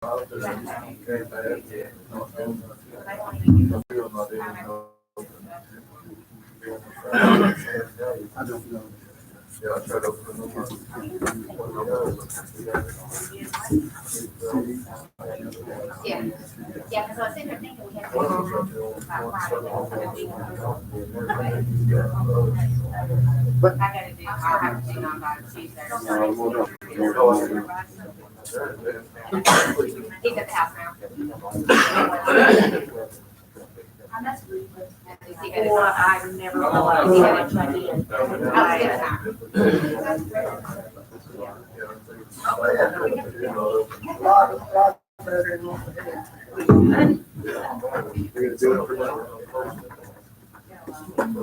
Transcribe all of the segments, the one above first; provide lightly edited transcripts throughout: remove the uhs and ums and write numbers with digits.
I don't know. Yeah, I tried to open the number. Yeah, yeah, because I was sitting there thinking we had. But I gotta do, I'll have to do on by Tuesday. He's at the house now. Or I never realized how much I did.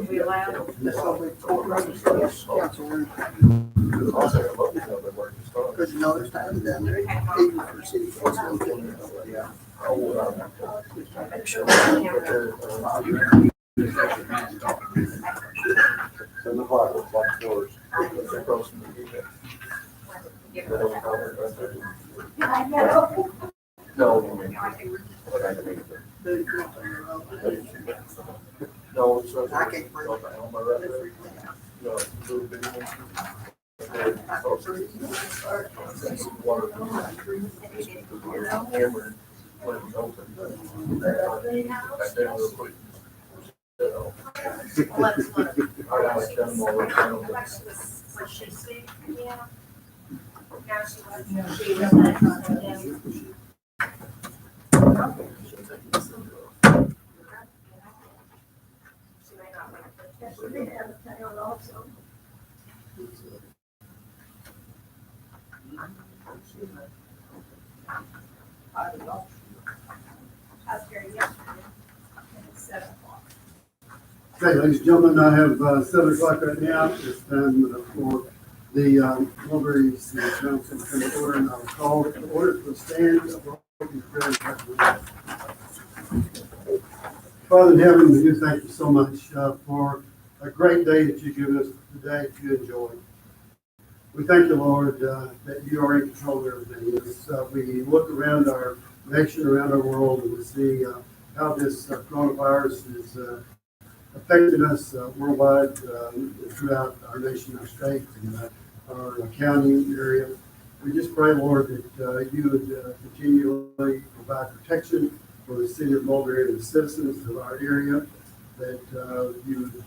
We allowed. that's all we told council room. Because you know, there's times down there, even for city council. Yeah. Seven o'clock, lock the doors. No, no, it's. I can't bring it. No, little bitty one. Hammered, when it was open. Back down real quick. I like them all the time. Was she sick? Yeah. No, she wasn't. She may not like I was here yesterday. It's 7 o'clock. Okay, ladies and gentlemen, I have 7 o'clock right now. It's time for the Mulberry City Council to come to order, and I'll call it to order for the stand of open prayer and proclamation. Father in heaven, we do thank you so much for a great day that you've given us today to enjoy. We thank you, Lord, that you are in control of everything. As we look around our nation, around our world, and we see how this coronavirus is affecting us worldwide, throughout our nation, our state, and our county area. We just pray, Lord, that you would continually provide protection for the city of Mulberry and the citizens of our area, that you would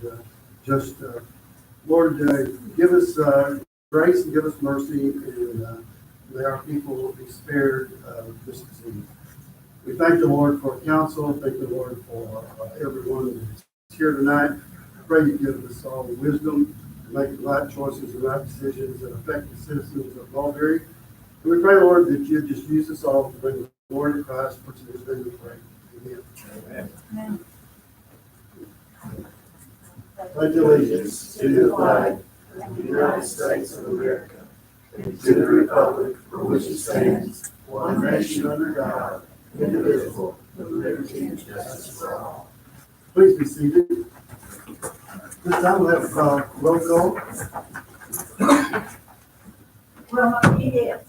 just, Lord, give us grace and give us mercy, and may our people be spared this disease. We thank the Lord for counsel. Thank the Lord for everyone that's here tonight. I pray you give us all the wisdom to make the right choices and right decisions that affect the citizens of Mulberry. And we pray, Lord, that you just use us all to bring the glory to Christ, for to this day we pray. Amen. Amen. Pledge allegiance to the flag of the United States of America, and to the republic for which it stands, one nation under God, indivisible, with liberty and justice for all. Please be seated. This time we'll have roll call. Wilma Pettit.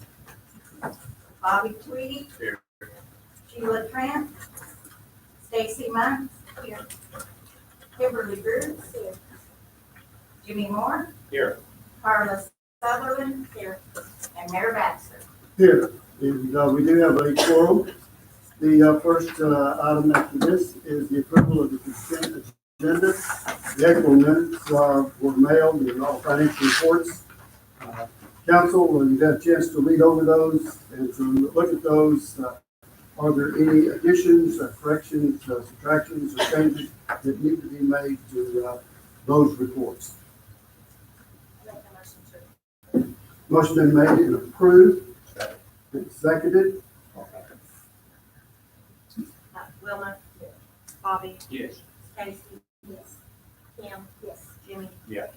Bobby Tweedy. Here. Sheila Trent. Stacy Monks. Here. Kimberly Bruce. Here. Jimmy Moore. Here. Carla Sutherland. Here. And Mayor Baxter. Here, and we do have a quorum. The first item after this is the approval of the consent agenda. The April minutes were mailed and all financial reports. Council, you've had a chance to read over those and to look at those. Are there any additions, corrections, subtractions, or changes that need to be made to those reports? Motion been made and approved. And seconded. Wilma. Bobby. Yes. Stacy. Yes. Kim. Yes. Jimmy. Yeah.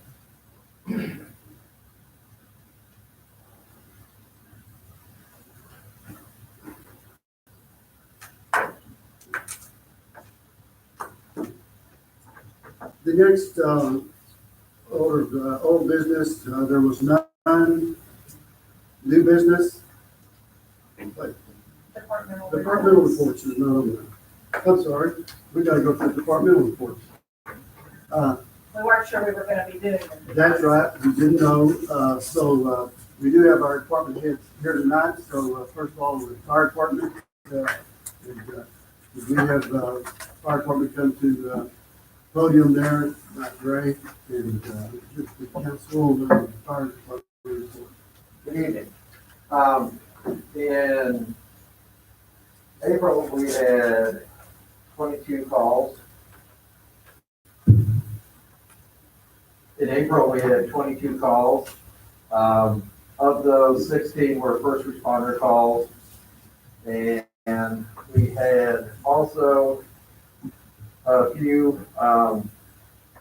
The next order of old business, there was none. New business. The court Departmental reports is not on there. I'm sorry, we gotta go through departmental reports. We weren't sure we were gonna be doing them. That's right, we didn't know, so we do have our department heads here tonight, so first of all, the fire department, we have fire department come to the podium there, Matt Gray, and just the council and the fire department report. Good evening. In April, we had 22 calls. In April, we had 22 calls. Of those, 16 were first responder calls. And we had also a few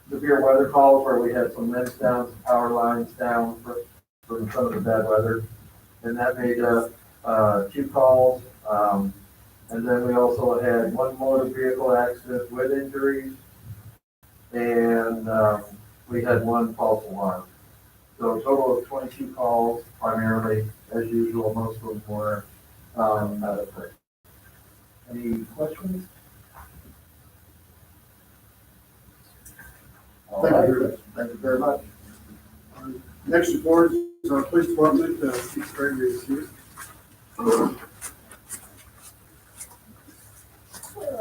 severe weather calls where we had some limbs down, some power lines down from some of the bad weather. And that made up 2 calls. And then we also had 1 motor vehicle accident with injuries. And we had 1 false alarm. So a total of 22 calls, primarily, as usual, most of them were medical. Any questions? All Thank you right. very much. Thank you very much. Next report is our police department, Chief Gregory is here. All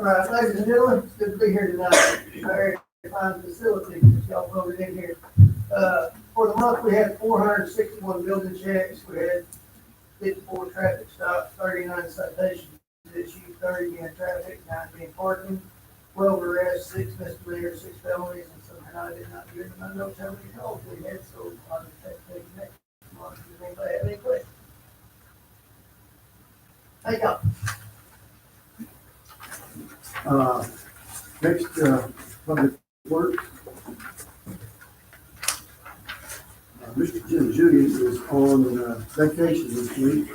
right, ladies and gentlemen, it's good to be here tonight. Very fine facility that y'all voted in here. For the month, we had 461 building checks. We had 54 traffic stops, 39 citations issued, 30 being traffic, 9 being parking, 12 arrests, 6 misdemeanors, 6 felonies, and somehow I did not give them my notes how many calls we had, so I'll just have to take next month. Does anybody have any questions? Thank y'all. Next, public works. Mr. Jim Julian is on vacation this week.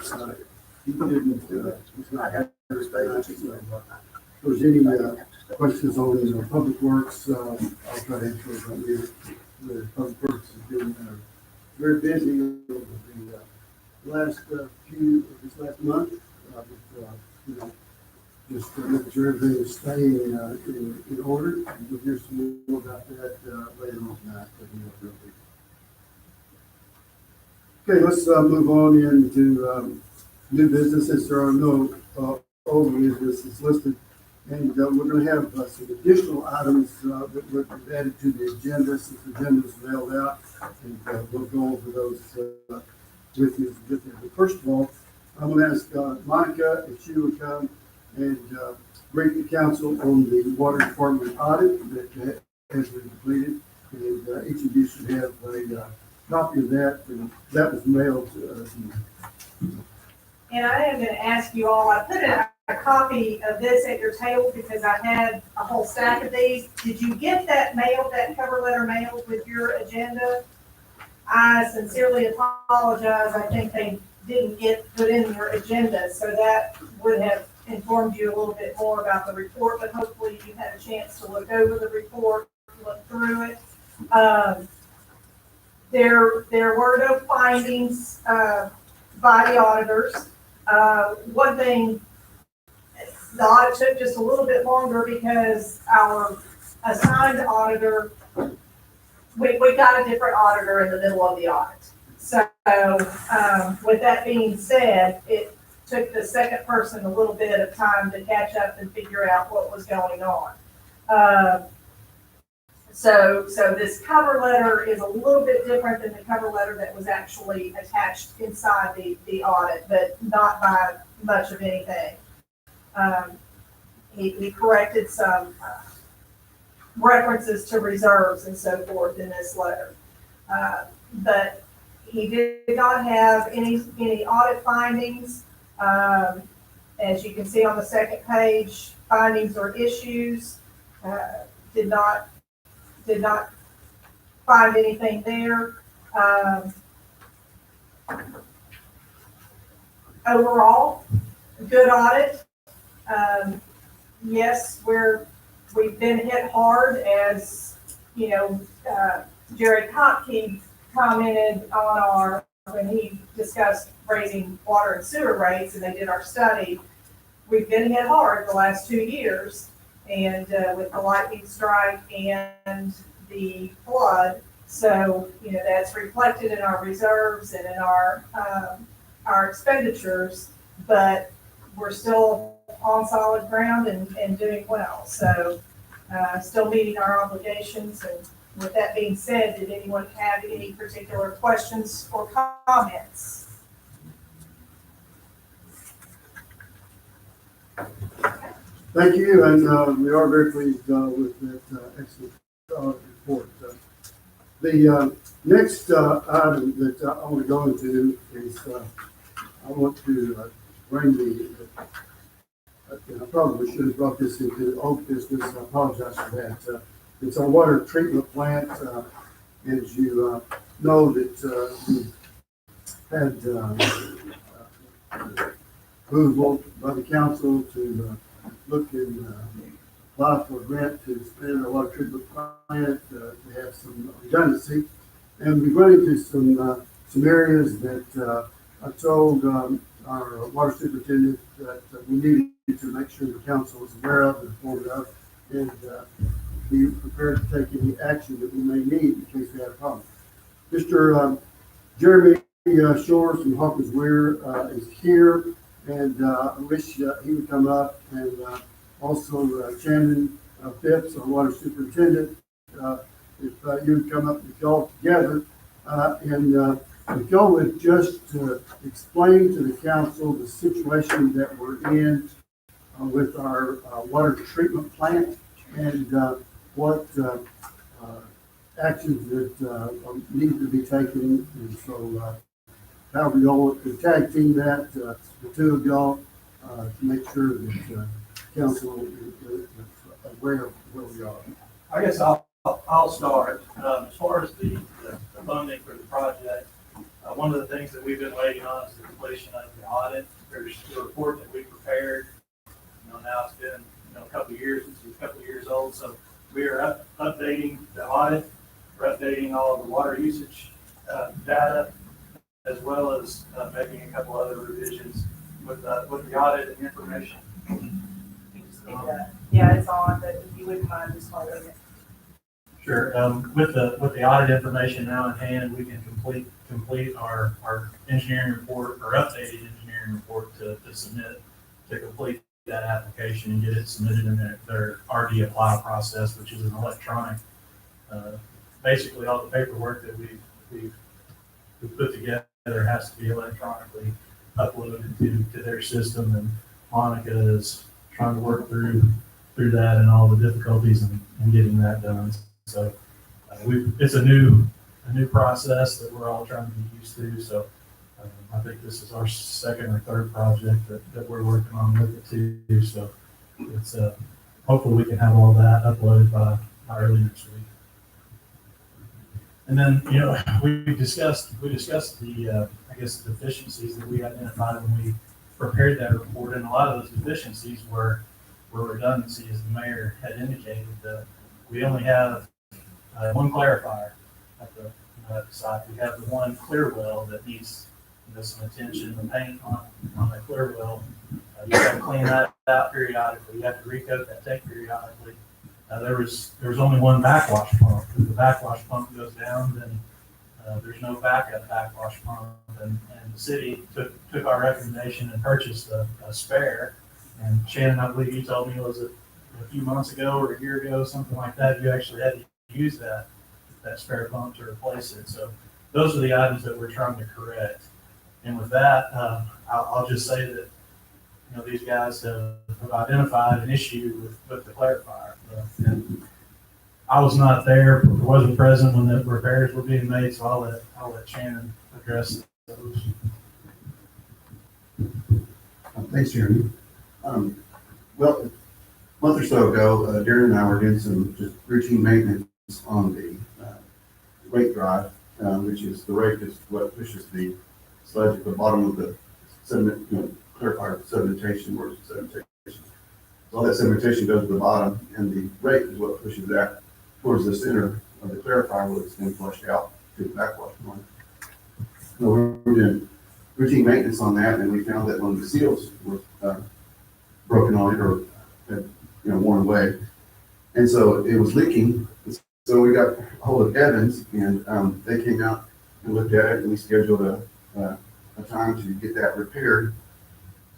He didn't, he's not here tonight. So if there's any questions on public works, I'll try to answer those on here. The public works has been very busy over the last this last month. You know, just making sure everything is staying in order. And you'll hear some more about that later on tonight. Okay, let's move on into new businesses. There are no old businesses listed. And we're going to have some additional items that we've added to the agenda since the agenda is mailed out. And we'll go over those with you. But first of all, I'm going to ask Monica if she would come and brief the council on the water department audit that has been completed. And each of you should have a copy of that. And that was mailed to you. And I am gonna ask you all, I put a copy of this at your table because I had a whole stack of these. Did you get that mailed, that cover letter mailed with your agenda? I sincerely apologize. I think they didn't get put in your agenda, so that would have informed you a little bit more about the report, but hopefully you had a chance to look over the report, look through it. There were no findings by the auditors. One thing, the audit took just a little bit longer because our assigned auditor, we got a different auditor in the middle of the audit. So with that being said, it took the second person a little bit of time to catch up and figure out what was going on. So this cover letter is a little bit different than the cover letter that was actually attached inside the audit, but not by much of anything. He corrected some references to reserves and so forth in this letter. But he did not have any audit findings. As you can see on the second page, findings or issues, did not find anything there. Overall, good audit. Yes, we've been hit hard, as you know. Jerry Kopke commented on when he discussed raising water and sewer rates, and they did our study. we've been hit hard the last 2 years, and with the lightning strike and the flood. So, that's reflected in our reserves and in our expenditures, but we're still on solid ground and doing well. So, still meeting our obligations. And with that being said, did anyone have any particular questions or comments? Thank you, and we are very pleased with that excellent report. The next item that I want to go into is I want to bring I probably should have brought this into old business. I apologize for that. It's our water treatment plant. As you know, that we had approval by the council to look and apply for a grant to expand our water treatment plant to have some redundancy. And we run into some areas that I told our water superintendent that we needed to make sure the council was aware of and informed of, and be prepared to take any action that we may need in case we have a problem. Mr. Jeremy Shores from Hawkins Weir is here, and I wish he would come up, and also Shannon Phipps, our water superintendent, if you would come up with y'all together, and if y'all would just explain to the council the situation that we're in with our water treatment plant, and what actions that need to be taken. And so however y'all want to tag team that, the two of y'all, to make sure that council is aware of where we are. I guess I'll start. As far as the funding for the project, one of the things that we've been waiting on is the completion of the audit. There's the report that we prepared. Now it's been a couple of years, it's a couple of years old, so we are updating the audit. We're updating all of the water usage data, as well as making a couple other revisions with the audit and information. Yeah, it's on, but if you wouldn't mind just holding it. Sure. With the audit information now in hand, we can complete our engineering report, or updated engineering report to submit to complete that application and get it submitted in their RD apply process, which is an electronic. Basically, all the paperwork that we've put together has to be electronically uploaded to their system, and Monica is trying to work through that and all the difficulties in getting that done. So it's a new process that we're all trying to get used to. So I think this is our second or third project that we're working on with it too. So it's hopefully we can have all that uploaded by early next week. And then we discussed the I guess the deficiencies that we identified when we prepared that report, and a lot of those deficiencies were redundancy, as the mayor had indicated. We only have one clarifier at the site. We have the one clear well that needs some attention. The paint on the clear well, you have to clean that out periodically. You have to recoat that tank periodically. There was only one backwash pump. If the backwash pump goes down, then there's no backup backwash pump. And the city took our recommendation and purchased a spare. And Shannon, I believe you told me, was it a few months ago or a year ago, something like that, you actually had to use that spare pump to replace it. So those are the items that we're trying to correct. And with that, I'll just say that these guys have identified an issue with the clarifier. And I was not there, wasn't present when the repairs were being made, so I'll let Shannon address those. Thanks, Jeremy. Well, a month or so ago, Darren and I were doing some just routine maintenance on the rake drive, which is the rake is what pushes the sludge at the bottom of the sediment, clarifier sedimentation, where's the sedimentation. So all that sedimentation goes to the bottom, and the rake is what pushes that towards the center of the clarifier where it's then flushed out to the backwash point. So we're doing routine maintenance on that, and we found that one of the seals was broken on it or had, worn away. And so it was leaking. So we got a hold of Evans, and they came out and looked at it, and we scheduled a time to get that repaired.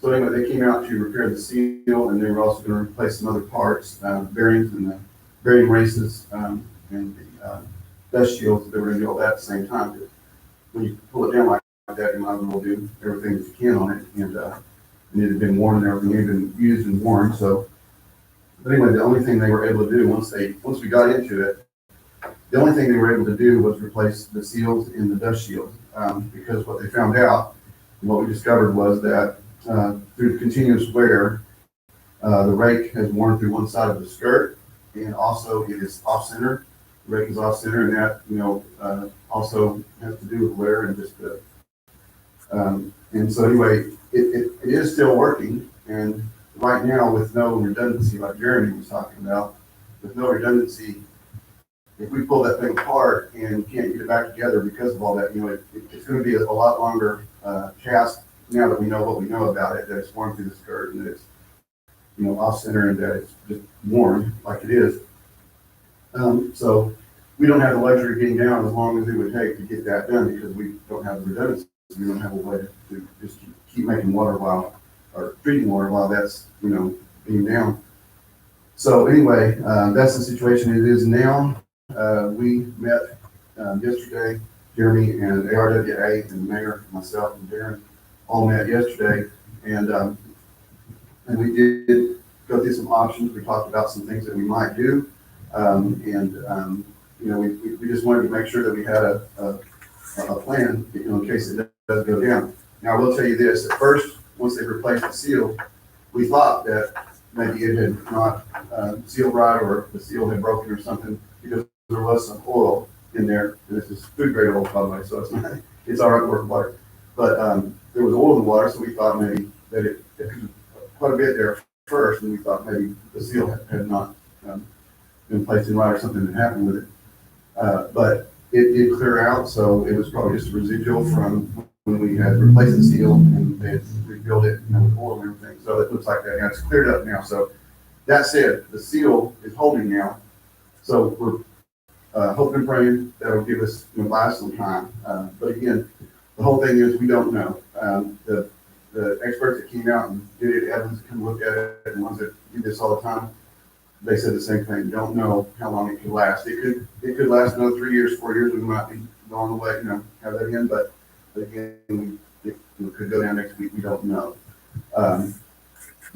So anyway, they came out to repair the seal, and they were also going to replace some other parts, bearings and the bearing races, and the dust shields. They were going to do all that at the same time. But when you pull it down like that, you might as well do everything that you can on it. And it had been worn and everything, it had been used and worn. So, but anyway, the only thing they were able to do once we got into it, the only thing they were able to do was replace the seals and the dust shields, because what they found out, and what we discovered was that through continuous wear, the rake has worn through one side of the skirt, and also it is off center. The rake is off center, and that also has to do with wear and just and so anyway, it is still working, and right now with no redundancy, like Jeremy was talking about, with no redundancy. If we pull that thing apart and can't get it back together because of all that, it's going to be a lot longer task now that we know what we know about it, that it's worn through the skirt and that it's, off center and that it's just worn like it is. So we don't have the luxury of getting down as long as it would take to get that done because we don't have the redundancy. We don't have a way to just keep making water or treating water while that's, being down. So anyway, that's the situation it is now. We met yesterday, Jeremy and ARWA and the mayor, myself and Darren all met yesterday, and we did go through some options. We talked about some things that we might do, we just wanted to make sure that we had a plan, in case it does go down. Now, I will tell you this, at first, once they replaced the seal, we thought that maybe it had not sealed right or the seal had broken or something, because there was some oil in there, and this is food grade oil, by the way, so it's all right to work with water. But there was oil in the water, so we thought maybe that it quite a bit there first, and we thought maybe the seal had not been placed in right or something had happened with it. But it did clear out, so it was probably just a residual from when we had replaced the seal and they had rebuilt it with oil and everything. So it looks like that. Now it's cleared up now. So that said, the seal is holding now. So we're hoping and praying that'll give us last some time. But again, the whole thing is we don't know. The experts that came out and did it, Evans come look at it, and ones that do this all the time, they said the same thing. Don't know how long it could last. It could last another 3 years, 4 years. We might be going away, have that in. But again, it could go down next week. We don't know.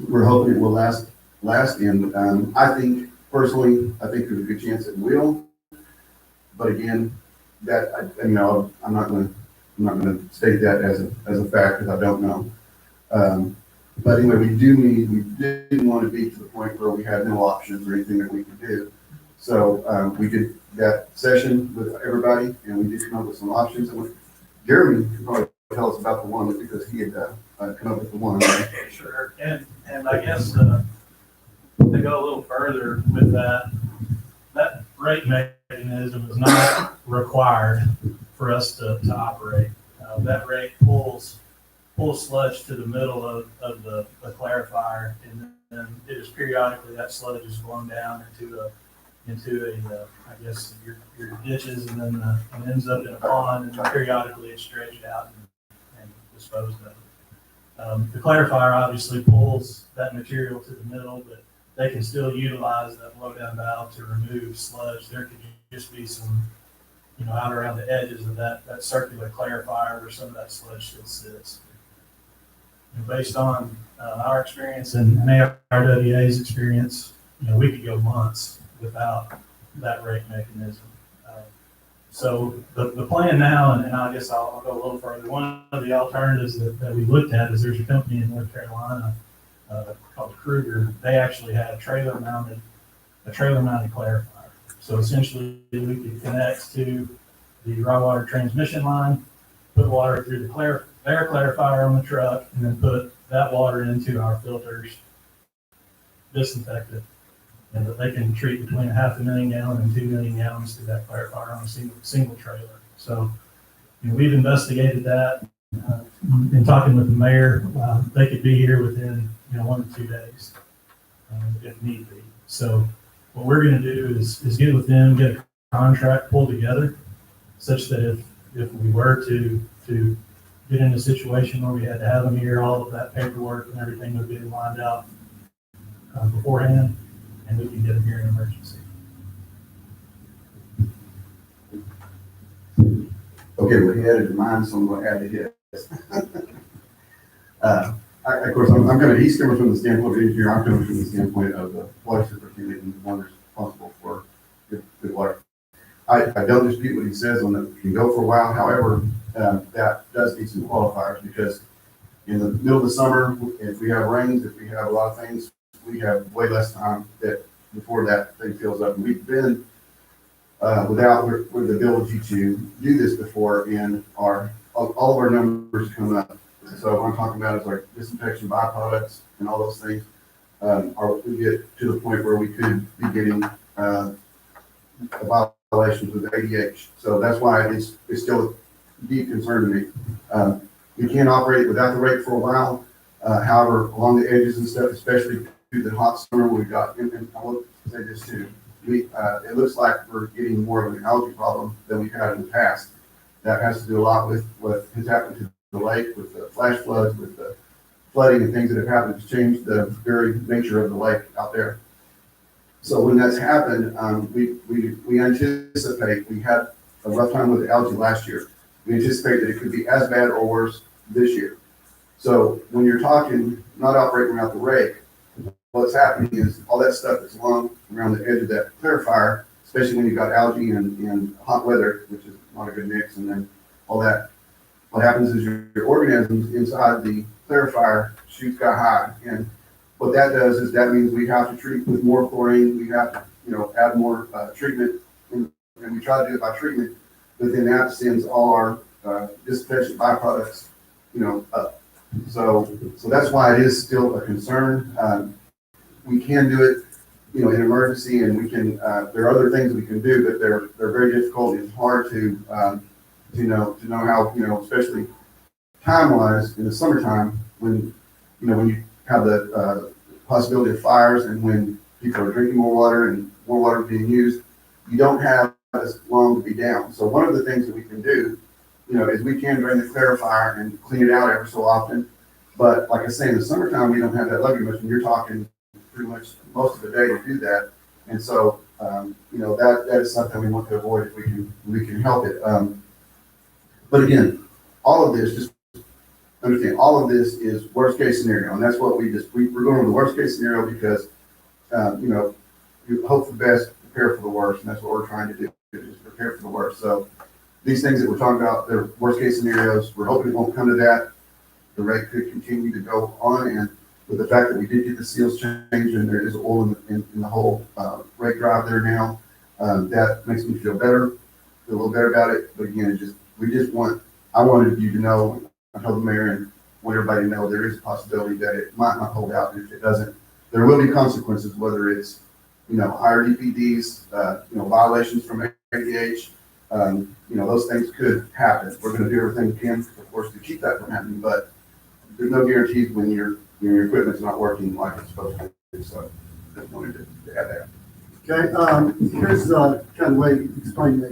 We're hoping it will last. And I think personally, there's a good chance it will. But again, I'm not going to state that as a fact because I don't know. But anyway, we didn't want to be to the point where we had no options or anything that we could do. So we did that session with everybody, and we did come up with some options. And Jeremy can probably tell us about the one because he had come up with the one. Right? Sure. And I guess to go a little further with that rate mechanism is not required for us to operate. That rate pulls sludge to the middle of the clarifier, and then it is periodically that sludge is blown down into a I guess your ditches, and then it ends up in a pond, and periodically it's dredged out and disposed of. The clarifier obviously pulls that material to the middle, but they can still utilize that blow down valve to remove sludge. There could just be some, out around the edges of that circular clarifier where some of that sludge still sits. And based on our experience and ARWA's experience, we could go months without that rate mechanism. So the plan now, and I guess I'll go a little further. One of the alternatives that we looked at is there's a company in North Carolina called Kruger. They actually had a trailer mounted clarifier. So essentially, we could connect to the raw water transmission line, put water through their clarifier on the truck, and then put that water into our filters, disinfect it, and that they can treat between 500,000 gallon and 2 million gallons through that clarifier on a single trailer. So we've investigated that. In talking with the mayor, they could be here within 1 to 2 days, if need be. So what we're gonna do is get with them, get a contract pulled together, such that if we were to get in a situation where we had to have them here, all of that paperwork and everything would be lined out beforehand, and we can get them here in emergency. Okay, well, he had it in mind, so I'm gonna add to his. Of course, he's coming from the standpoint of engineer, I'm coming from the standpoint of the water superintendent and the one responsible for good water. I don't dispute what he says on that, it can go for a while, however, that does need some qualifiers, because in the middle of the summer, if we have rains, if we have a lot of things, we have way less time before that thing fills up. And we've been with the ability to do this before, and all of our numbers come up. So what I'm talking about is like disinfection byproducts and all those things. We get to the point where we could be getting violations with ADH. So that's why it's still a deep concern to me. We can't operate it without the rake for a while. However, along the edges and stuff, especially through the hot summer, we've got, and I will say this too, it looks like we're getting more of an algae problem than we've had in the past. That has to do a lot with what has happened to the lake, with the flash floods, with the flooding and things that have happened to change the very nature of the lake out there. So when that's happened, we anticipate, we had a rough time with the algae last year. We anticipate that it could be as bad or worse this year. So when you're talking not operating without the rake, what's happening is all that stuff that's along around the edge of that clarifier, especially when you've got algae and hot weather, which is not a good mix, and then all that, what happens is your organisms inside the clarifier shoot sky high. And what that does is that means we have to treat with more chlorine, we have to add more treatment, and we try to do it by treatment, but then that sends all our disinfection byproducts up. So that's why it is still a concern. We can do it, in emergency, and we can. There are other things we can do, but they're very difficult. It's hard to know how, especially time-wise in the summertime when you have the possibility of fires, and when people are drinking more water and more water being used, you don't have as long to be down. So one of the things that we can do, is we can drain the clarifier and clean it out every so often. But like I say, in the summertime, we don't have that luxury much, and you're talking pretty much most of the day to do that. And so, that is something we want to avoid if we can help it. But again, all of this, just understand, all of this is worst case scenario. And that's what we're going with the worst case scenario because, you hope for the best, prepare for the worst. And that's what we're trying to do, is prepare for the worst. So these things that we're talking about, they're worst case scenarios. We're hoping it won't come to that. The rate could continue to go on, and with the fact that we did get the seals changed and there is oil in the whole rake drive there now, that makes me feel better, feel a little better about it. But again, I wanted you to know, I told the mayor and want everybody to know there is a possibility that it might not hold out, and if it doesn't, there will be consequences, whether it's higher DPDs, violations from ADH, those things could happen. We're going to do everything we can, of course, to keep that from happening, but there's no guarantees when your equipment's not working like it's supposed to. So just wanted to add that. Okay, here's kind of way you explain me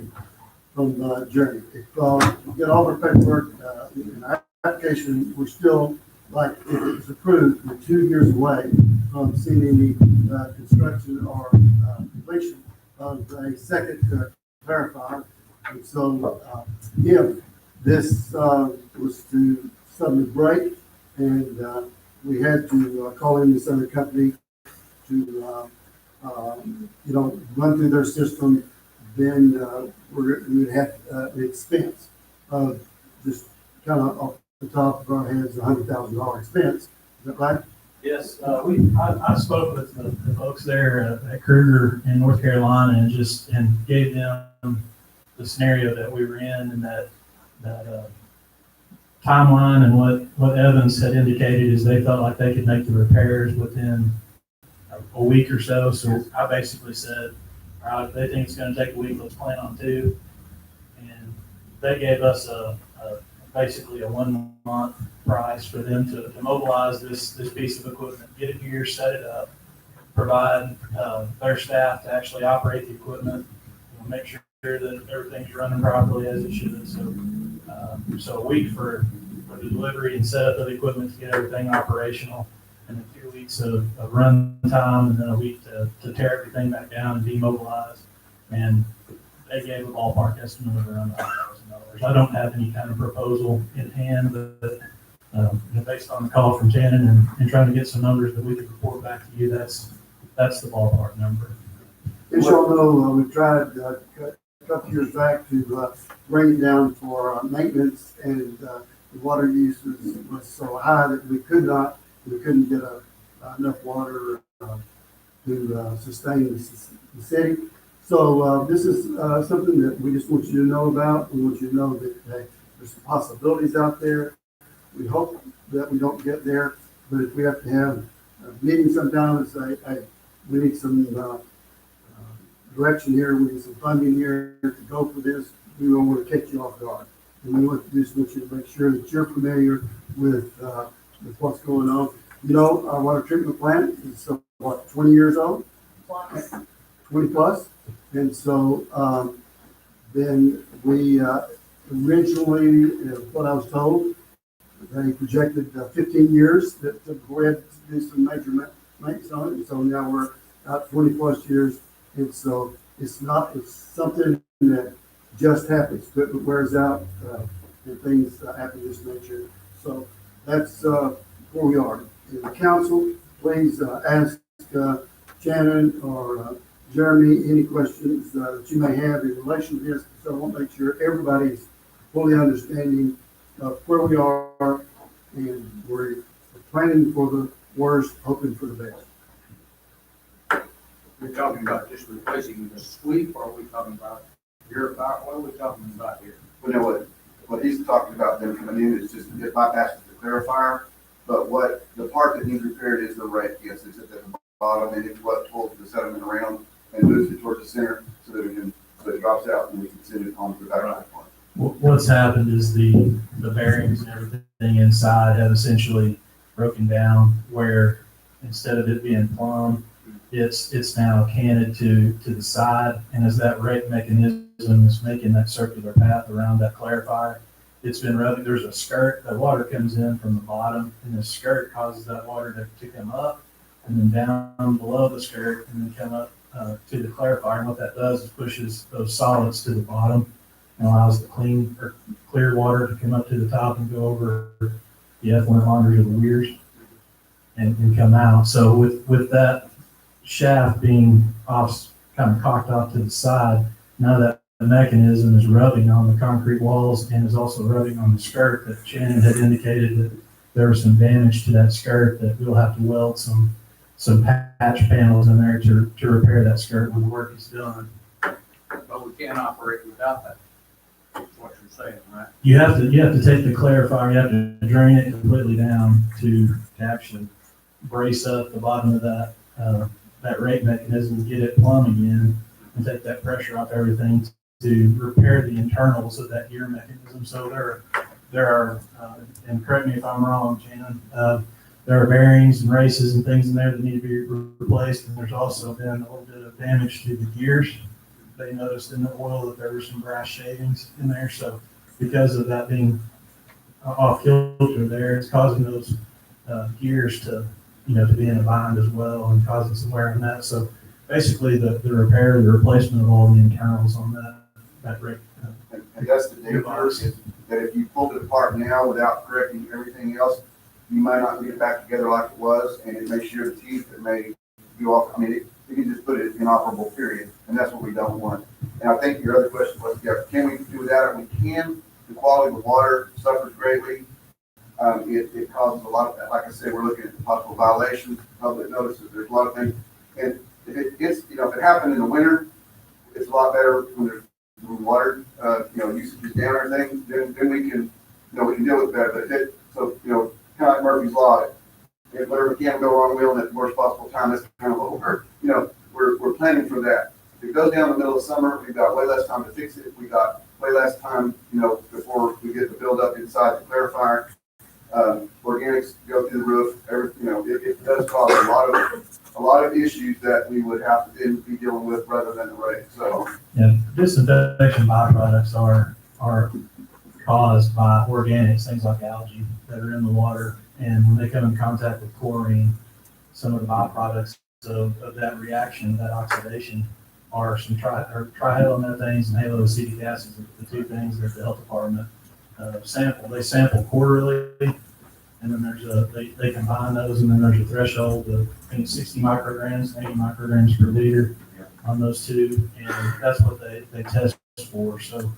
from Jerry. If we get all our paperwork in our application, we're still, like, if it was approved, we're 2 years away from seeing any construction or completion of a second clarifier. And so if this was to suddenly break and we had to call in this other company to run through their system, then we would have the expense of just kind of off the top of our heads, $100,000 expense. Is that right? Yes, I spoke with the folks there at Kruger in North Carolina and gave them the scenario that we were in, and that timeline, and what Evans had indicated is they felt like they could make the repairs within a week or so. So I basically said, all right, if they think it's going to take a week, let's plan on 2. And they gave us a basically a 1 month price for them to mobilize this piece of equipment, get it here, set it up, provide their staff to actually operate the equipment, make sure that everything's running properly as it should. So a week for the delivery and setup of the equipment to get everything operational, and then 2 weeks of run time, and then a week to tear everything back down and demobilize. And they gave a ballpark estimate of around $5,000. I don't have any kind of proposal in hand, but based on the call from Shannon and trying to get some numbers that we could report back to you, that's the ballpark number. As y'all know, we tried a couple years back to bring it down for maintenance, and the water usage was so high that we couldn't get enough water to sustain the city. So this is something that we just want you to know about. We want you to know that there's some possibilities out there. We hope that we don't get there, but if we have to have a meeting sometime and say, hey, we need some direction here, we need some funding here to go for this, we don't want to catch you off guard. And we just want you to make sure that you're familiar with what's going on. You know, our water treatment plant is 20 years old? 20 plus. And so then we originally, what I was told, they projected 15 years to go ahead and do some major maintenance on it. And so now we're out 20 plus years. And so it's something that just happens. Equipment wears out and things happen of this nature. So that's where we are. And the council, please ask Shannon or Jeremy any questions that you may have in relation to this. So I want to make sure everybody's fully understanding of where we are, and we're planning for the worst, hoping for the best. We're talking about just replacing the sweep, or are we talking about what are we talking about here? We know what he's talking about them coming in is just, it bypasses the clarifier, but what the part that needs repaired is the rake. Yes, it's at the bottom, and it's what pulls the sediment around and moves it towards the center so that it drops out and we can send it on to the back of the plant. What's happened is the bearings and everything inside have essentially broken down, where instead of it being plumb, it's now canted to the side, and as that rake mechanism is making that circular path around that clarifier, it's been rubbing. There's a skirt, that water comes in from the bottom, and the skirt causes that water to come up and then down below the skirt and then come up to the clarifier. And what that does is pushes those solids to the bottom and allows the clear water to come up to the top and go over the effluent laundries of the weirs and come out. So with that shaft being off, kind of cocked off to the side, now that the mechanism is rubbing on the concrete walls and is also rubbing on the skirt that Shannon had indicated that there was some damage to that skirt, that we'll have to weld some patch panels in there to repair that skirt when the work is done. But we can't operate without that. That's what you're saying, right? You have to take the clarifier, you have to drain it completely down to actually brace up the bottom of that rake mechanism and get it plumb again and take that pressure off everything to repair the internals of that gear mechanism. So there are and correct me if I'm wrong, Shannon, there are bearings and races and things in there that need to be replaced, and there's also been a little bit of damage to the gears. They noticed in the oil that there were some brass shavings in there, so because of that being off kilter there, it's causing those gears to be in a bind as well and causing some wear on that. So basically the repair, the replacement of all the internals on that rake. And that's the danger, is that if you pulled it apart now without correcting everything else, you might not get it back together like it was, and it may shear the teeth, it may go off. I mean, you can just put it inoperable, period, and that's what we don't want. And I think your other question was, can we do without it? We can. The quality of the water suffers greatly. It causes a lot of, like I said, we're looking at possible violations, public notices. There's a lot of things. And if it happened in the winter, it's a lot better when there's water, usage is down or anything, then we can deal with it better. But kind of like Murphy's Law, if whatever can go wrong, we'll at the worst possible time. That's kind of what we're planning for that. If it goes down in the middle of summer, we've got way less time to fix it. We got way less time, before we we get the buildup inside the clarifier. Organics go through the roof, it does cause a lot of issues that we would have to then be dealing with rather than the rate, so. Yeah, disinfection byproducts are caused by organics, things like algae that are in the water. And when they come in contact with chlorine, some of the byproducts of that reaction, that oxidation, are some trihalomethanes and haloacetic acids, the two things that the health department sample. They sample quarterly, and then they combine those, and then there's a threshold of 60 micrograms, 80 micrograms per liter on those two, and that's what they test for. So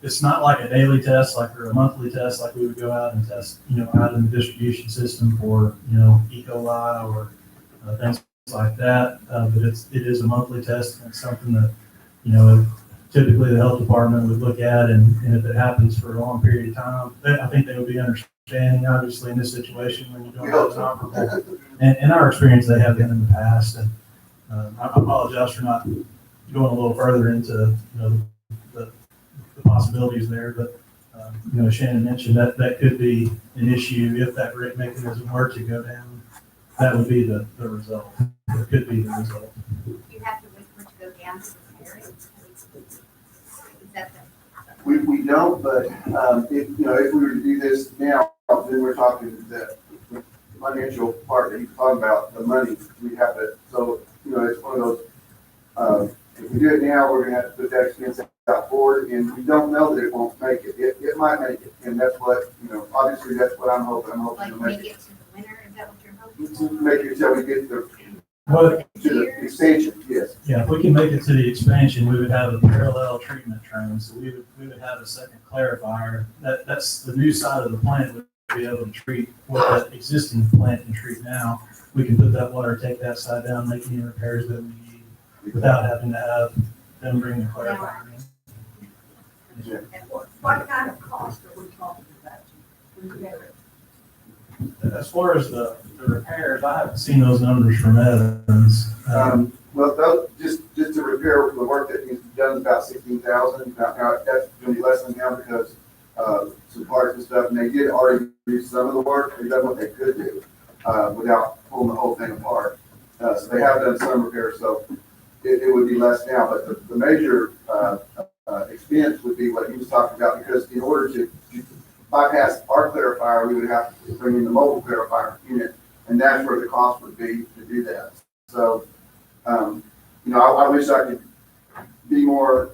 it's not like a daily test, or a monthly test, like we would go out and test, out in the distribution system for, E. coli or things like that. But it is a monthly test, and it's something that, typically the health department would look at, and if it happens for a long period of time, I think they would be understanding, obviously, in this situation when you don't have an operable. And in our experience, they have been in the past, and I apologize for not going a little further into, the possibilities there, but Shannon mentioned that could be an issue if that rate mechanism were to go down. That would be the result. It could be the result. You have to wait for it to go down to repair it. Is that the? We don't, but, if we were to do this now, then we're talking the financial part that he's talking about, the money, we have to, so, it's one of those, if we do it now, we're gonna have to put that expense out forward, and we don't know that it won't make it. It might make it, and that's what, obviously that's what I'm hoping. I'm hoping Like to make make it to the winter, is that what you're hoping it, for? to make it till we get But to the extension, yes. yeah, if we can make it to the expansion, we would have a parallel treatment train. So we would have a second clarifier. That's the new side of the plant would be able to treat what that existing plant can treat now. We can put that water, take that side down, make any repairs that we need without having to have them bring the clarifier in. What kind of cost are we talking about? As far as the repairs, I haven't seen those numbers from Evans. Well, just to repair the work that needs to be done is about 16,000. Now that's going to be less than now because some parts and stuff, and they did already do some of the work. They've done what they could do without pulling the whole thing apart. So they have done some repairs, so it would be less now. But the major expense would be what he was talking about, because in order to bypass our clarifier, we would have to bring in the mobile clarifier unit, and that's where the cost would be to do that. So, I wish I could be more,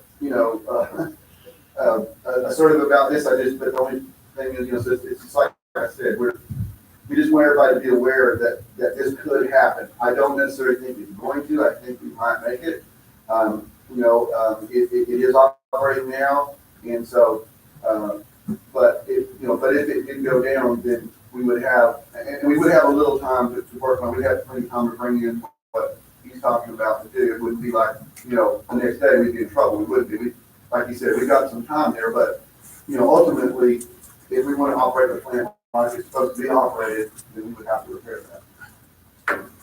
assertive about this. But the only thing is, it's just like I said, we just want everybody to be aware that this could happen. I don't necessarily think it's going to. I think we might make it. It is operating now, and so, but if it did go down, then we would have a little time to work on. We'd have plenty of time to bring in what he's talking about to do. It wouldn't be like, the next day we'd be in trouble. We wouldn't be. Like you said, we got some time there, but, ultimately, if we want to operate the plant like it's supposed to be operated, then we would have to repair that.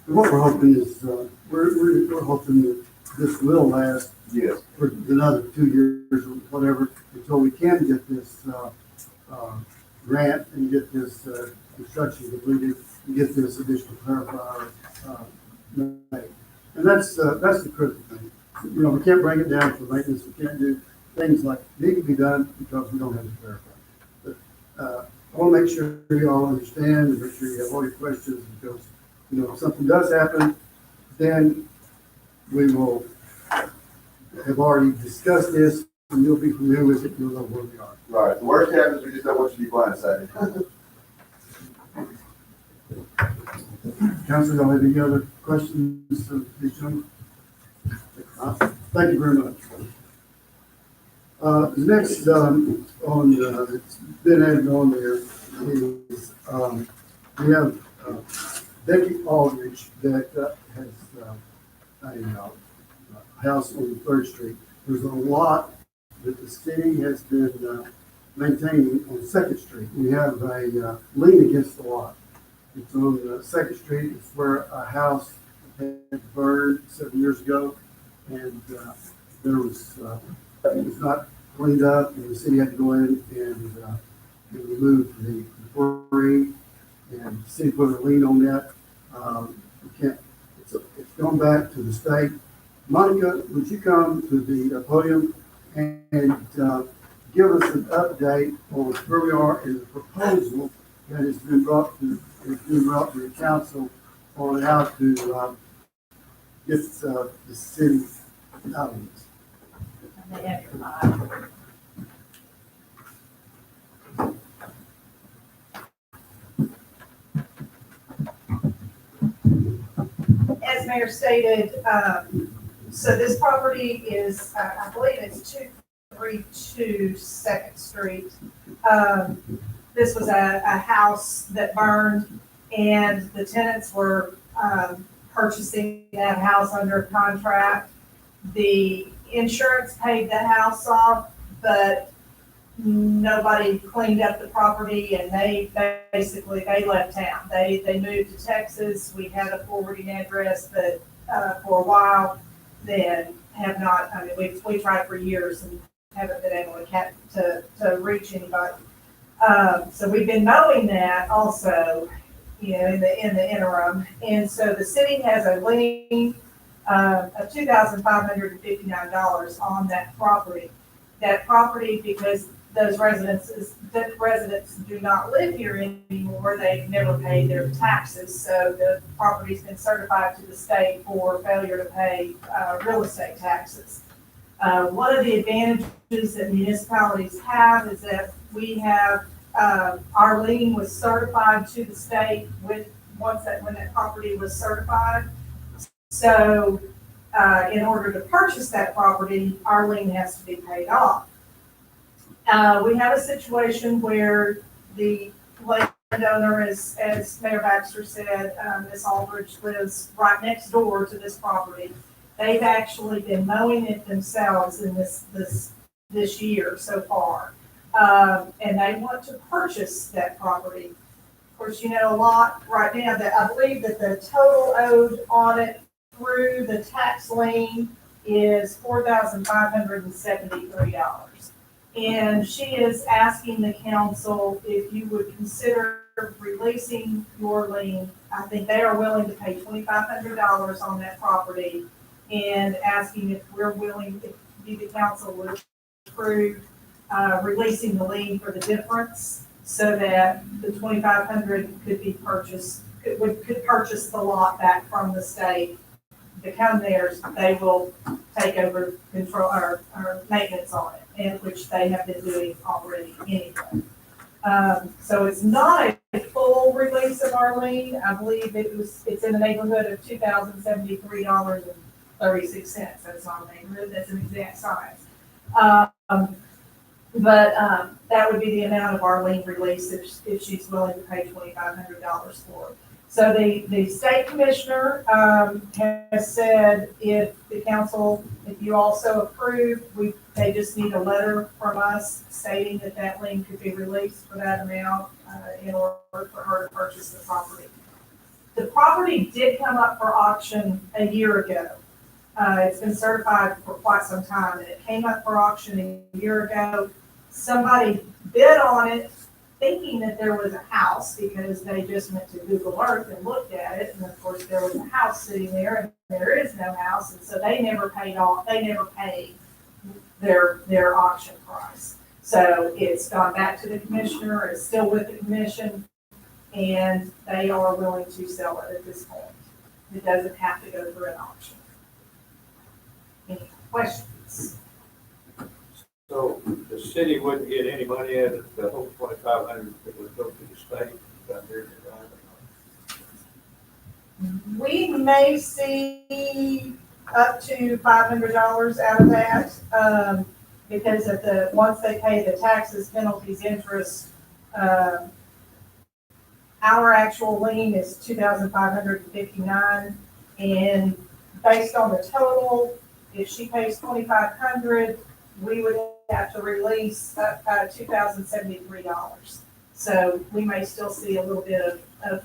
And what we're hoping is, we're hoping that this will last Yes. for another 2 years or whatever, until we can get this, grant and get this, construction completed and get this additional clarifier, made. And that's the critical thing. We can't bring it down for maintenance. We can't do things like need to be done because we don't have the clarifier. But, I want to make sure you all understand and make sure you have all your questions, because, if something does happen, then we will have already discussed this, and you'll be familiar with it, you'll know where we are. Right. The worst happens, we just don't want you to be blindsided. Council, y'all have any other questions of these gentlemen? Thank you very much. The next, it's been added on there is, we have, Becky Aldrich that, has, a house on 3rd Street. There's a lot that the city has been, maintaining on 2nd Street. We have a, lien against the lot. It's on 2nd Street. It's where a house had burned 7 years ago, and there was, it was not cleaned up, and the city had to go in and remove the debris, and the city put a lien on that. We can't, it's gone back to the state. Monica, would you come to the podium and give us an update on where we are in the proposal that has been brought to the council on how to get the city out of this? As Mayor stated, so this property is, I believe it's 232 Second Street. This was a house that burned, and the tenants were purchasing that house under contract. The insurance paid the house off, but nobody cleaned up the property, and they left town. They moved to Texas. We had a forwarding address, but for a while, then have not, I mean, we tried for years and haven't been able to reach anybody. So we've been mowing that also, you know, in the interim. And so the city has a lien of $2,559 on that property. That property, because those residents do not live here anymore, they've never paid their taxes. So the property's been certified to the state for failure to pay real estate taxes. One of the advantages that municipalities have is that we have, our lien was certified to the state when that property was certified. So in order to purchase that property, our lien has to be paid off. We have a situation where the landowner, as Mayor Baxter said, Ms. Aldridge lives right next door to this property. They've actually been mowing it themselves in this year so far. And they want to purchase that property. Of course, you know, a lot right now that I believe that the total owed on it through the tax lien is $4,573. And she is asking the council if you would consider releasing your lien. I think they are willing to pay $2,500 on that property, and asking if we're willing, if you, the council, would approve releasing the lien for the difference, so that the $2,500 could be purchased, could purchase the lot back from the state. Become theirs, they will take over control or maintenance on it, and which they have been doing already anyway. So it's not a full release of our lien. I believe it's in the neighborhood of $2,073.36. That's not a neighborhood, that's an exact size. But that would be the amount of our lien release if she's willing to pay $2,500 for it. So the state commissioner has said if the council, if you also approve, they just need a letter from us stating that lien could be released for that amount in order for her to purchase the property. The property did come up for auction a year ago. It's been certified for quite some time, and it came up for auction a year ago. Somebody bid on it thinking that there was a house, because they just went to Google Earth and looked at it, and of course there was a house sitting there, and there is no house, and so they never paid their auction price. So it's gone back to the commissioner, it's still with the commission, and they are willing to sell it at this point. It doesn't have to go through an auction. Any questions? So the city wouldn't get any money out of the whole 2,500 that would go to the state out there. We may see up to $500 out of that, because once they pay the taxes, penalties, interest, our actual lien is $2,559, and based on the total, if she pays $2,500, we would have to release $2,073. So we may still see a little bit of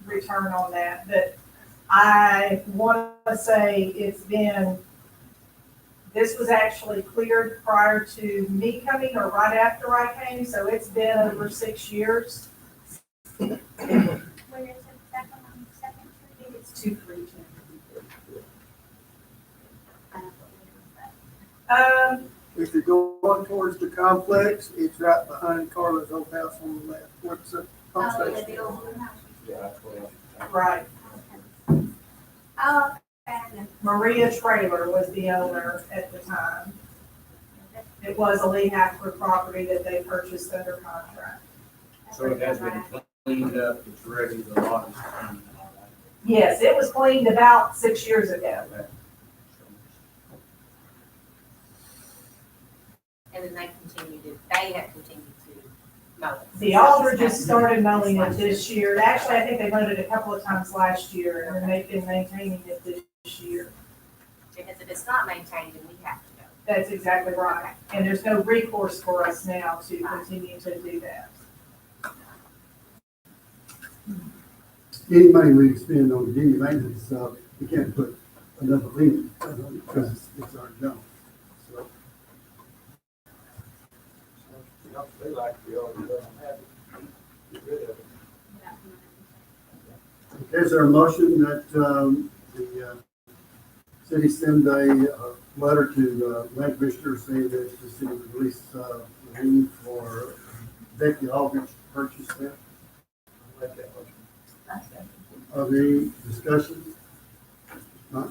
return on that, but I want to say it's been This was actually cleared prior to me coming or right after I came, so it's been over 6 years. Where is it, second on Second Street? It's 232. I don't know what it is, If you're going towards the complex, it's right behind Carla's old house on the left. What's the pump but- Oh, yeah, station? the old blue house. Yeah, well, Right. Oh, okay. Maria Trailer was the owner at the time. It was a Lee Hackford property that they purchased under contract. So it has been cleaned up, it's ready, the lot is clean and all that. Yes, it was cleaned about 6 years ago. And then they have continued to mow it. The Aldridge just started mowing it this year. Actually, I think they mowed it a couple of times last year, and then they've been maintaining it this year. Because if it's not maintained, then we have to go. That's exactly right. And there's no recourse for us now to continue to do that. Any money we spend on the maintenance, we can't put another lien because it's our job. So, They like to be already done, have it, get rid of it. okay, is there a motion that, the, city send a letter to, land commissioner saying that the city would release, the lien for Becky Aldrich to purchase that? Make that motion. Are there any discussions? Not?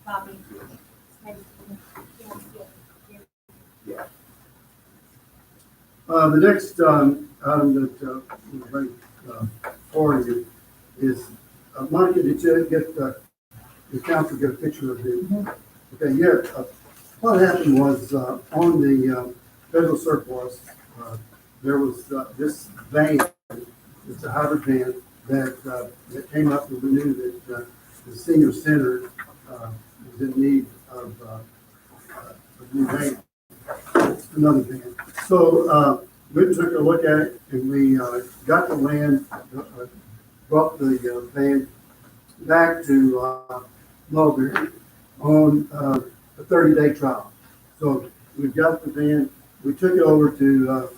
Bobby. The next item that we bring forward you is, Monica, did you get, the council get a picture of the, okay, yeah, what happened was, on the federal surplus, there was this van, it's a hybrid van, that came up and we knew that the senior center was in need of a new van, another van. So we took a look at it and we got the land, brought the van back to Mulberry on a 30-day trial. So we got the van, we took it over to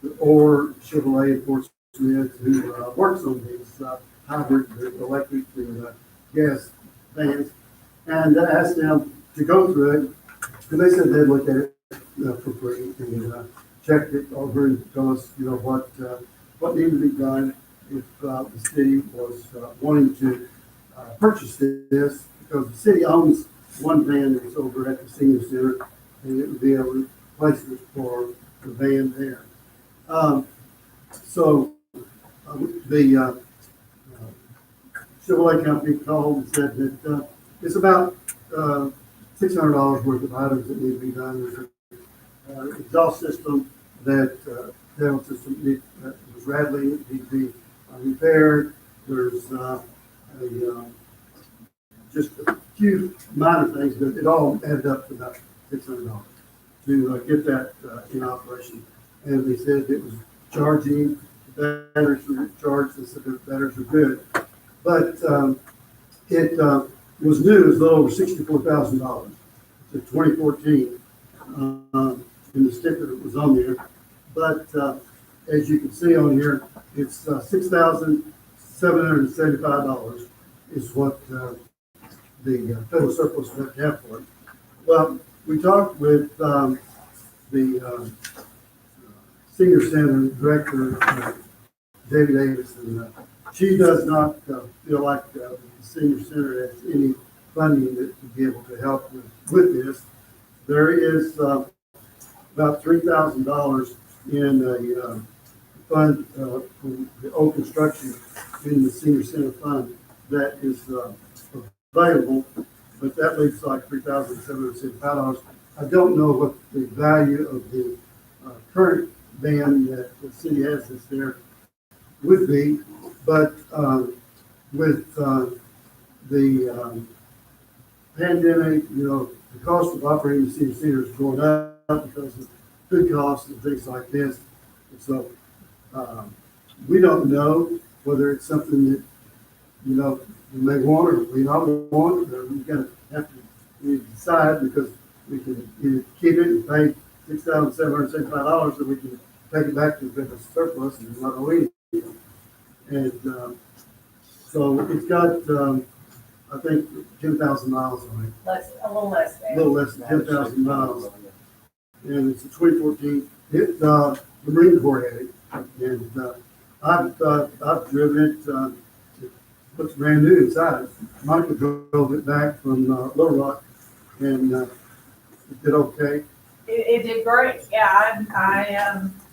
the Orr Chevrolet in Fort Smith, who works on these hybrid, electric and gas vans, and asked them to go through it. And they said they'd look at it for free and checked it over and told us, what needed to be done if the city was wanting to purchase this, because the city owns one van that's over at the senior center, and it would be a replacement for the van there. So the Chevrolet company called and said that it's about $600 worth of items that need to be done. There's an exhaust system that was rattling, it needs to be repaired. There's just a few minor things, but it all added up to about $600 to get that in operation. And they said it was charging, the batteries were charged, they said the batteries were good. But it was new, it was a little over $64,000. It's a 2014 in the sticker that was on there. But as you can see on here, it's $6,775 is what the federal surplus would have to have for it. Well, we talked with the senior center director, Debbie Davis, and she does not feel like the senior center has any funding that to be able to help with this. There is about $3,000 in a fund for the old construction in the senior center fund that is available, but that leaves like $3,775. I don't know what the value of the current van that the city has that's there would be, but with the pandemic, the cost of operating the senior center is going up because of food costs and things like this. And so we don't know whether it's something that we may want or we not want, or we're going to have to we decide, because we can either keep it and pay $6,775, or we can take it back to the surplus and not owe anything. And, so it's got, I think, 10,000 miles on A little less it, a than. little less than 10,000 miles. And it's a 2014, the Marine Corps had it, and, I've driven it, it looks brand new inside. Michael drove it back from, Little Rock, and, it did okay. It did great, yeah,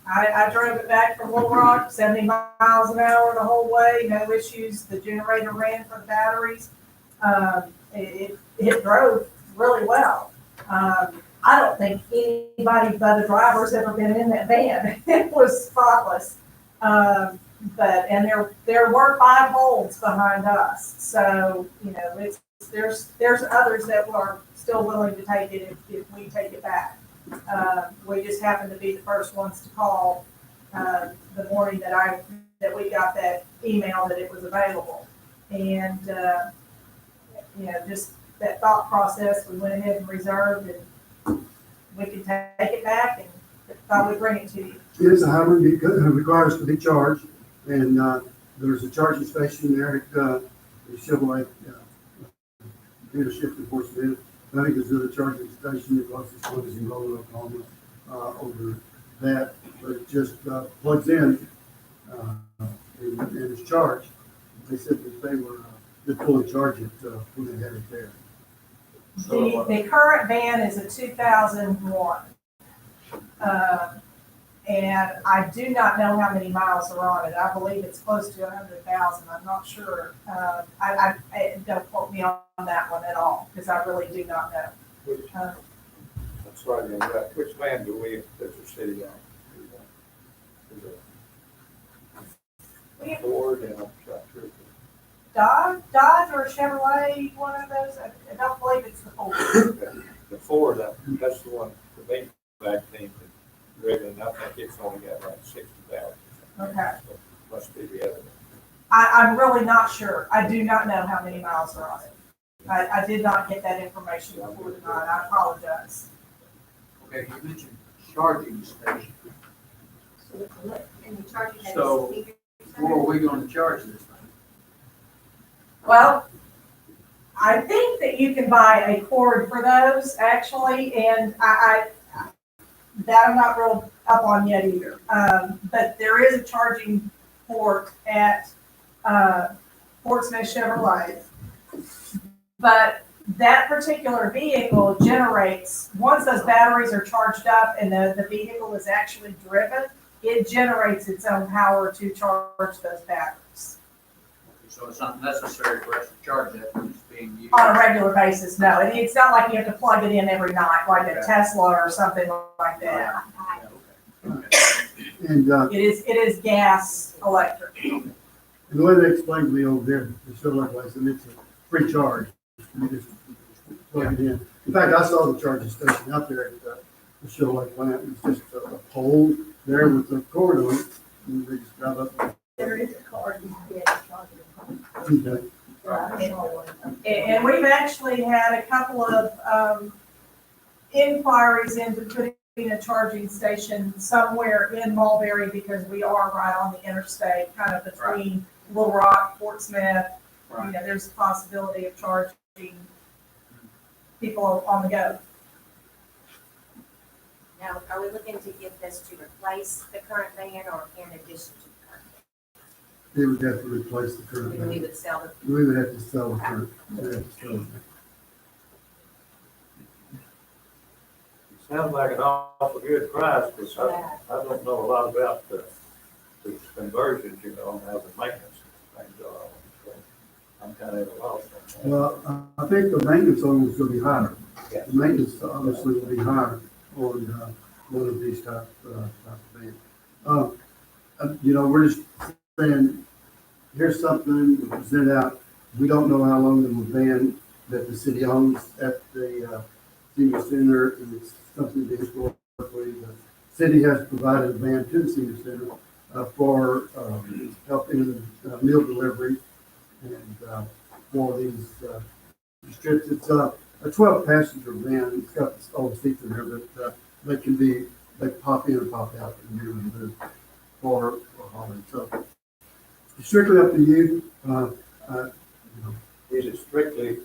I drove it back from Little Rock, 70 miles an hour the whole way, no issues, the generator ran for the batteries. It drove really well. I don't think anybody but the driver's ever been in that van. It was spotless. And there were 5 holes behind us. So, there's others that are still willing to take it if we take it back. We just happened to be the first ones to call, the morning that we got that email that it was available. And, just that thought process, we went ahead and reserved, and we can take it back and probably bring it to you. It's a hybrid, it requires to be charged, and, there's a charging station there at, the Chevrolet, dealership in Fort Smith. I think there's another charging station, the closest one is in Roller, Oklahoma, over that, but it just, plugs in, and it's charged. They said that they were, they fully charge it, when they had it there. The current van is a 2001. And I do not know how many miles are on it. I believe it's close to 100,000. I'm not sure. I don't quote me on that one at all, because I really do not know. That's right, yeah, right. Which van does the city own? Is it Ford and I'm not sure. Dodge or Chevrolet, one of those. I don't believe it's the Ford. The Ford, that's the one, the main vaccine, driven, I think it's only got like 60,000. Okay. So must be the other one. I'm really not sure. I do not know how many miles are on it. I did not get that information before tonight. I apologize. Okay, you mentioned charging station. And you charge it at So, a speaker. Where are we gonna charge this thing? Well, I think that you can buy a cord for those actually, and that I'm not real up on yet either. But there is a charging port at Fort Smith Chevrolet. But that particular vehicle generates, once those batteries are charged up and the vehicle is actually driven, it generates its own power to charge those batteries. So it's not necessary for us to charge that when it's being used. On a regular basis, no. And it's not like you have to plug it in every night, like a Tesla or something like that. And, It is gas electric. and the way they explained to me over there, the Chevrolet place, and it's a free charge. You just plug it in. In fact, I saw the charging station out there at the Chevrolet plant. It's just a pole there with the cord on it, and they just drive up. There is a card you can get a charger. Okay. And we've actually had a couple of inquiries into putting a charging station somewhere in Mulberry, because we are right on the interstate, kind of between Little Rock, Fort Smith. There's a possibility of charging people on the go. Now, are we looking to get this to replace the current van or in addition to the current They would have to replace the current van? We one. would sell the, We would have to sell the current. We'd have to sell it. Sounds like an awful good price, because I don't know a lot about the conversions, and how the maintenance things are. So I'm kind of at a loss on that. Well, I think the maintenance on is gonna be higher. Yeah. The maintenance obviously will be higher on, one of these type of vans. We're just saying, here's something to present out. We don't know how long the van that the city owns at the, senior center, and it's something that historically, the city has provided a van to the senior center, for, help in meal delivery and, for these, trips. It's, a 12-passenger van. It's got all the seats in there, but they pop in and pop out and do the or hauling. So it's strictly up to you. Is it strictly,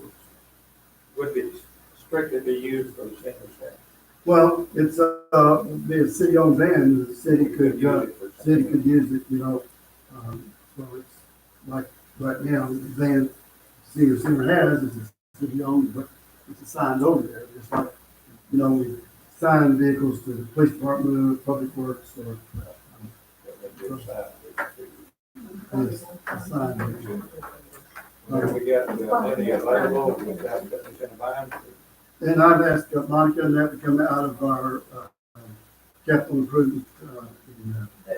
would it strictly be used for the senior center? Well, it's be a city-owned van. The city could use it. So it's like right now the van senior center has is a city-owned, but it's assigned over there. It's like we assign vehicles to the police department, public works, or it's assigned. When we get money available, we got to put this in a bind. And I've asked Monica and that to come out of our capital improvement.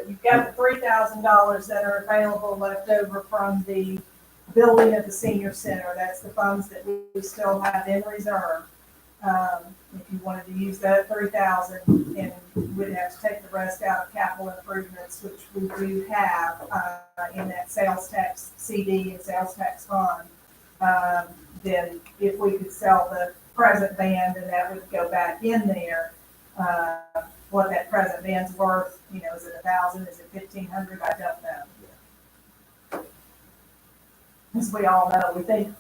You've got the $3,000 that are available left over from the building of the senior center. That's the funds that we still have in reserve. If you wanted to use that $3,000, and we'd have to take the rest out of capital improvements, which we do have in that sales tax CD and sales tax fund. Then if we could sell the present van, then that would go back in there. What that present van's worth, is it 1,000? Is it 1,500? I don't know. As we all know, we think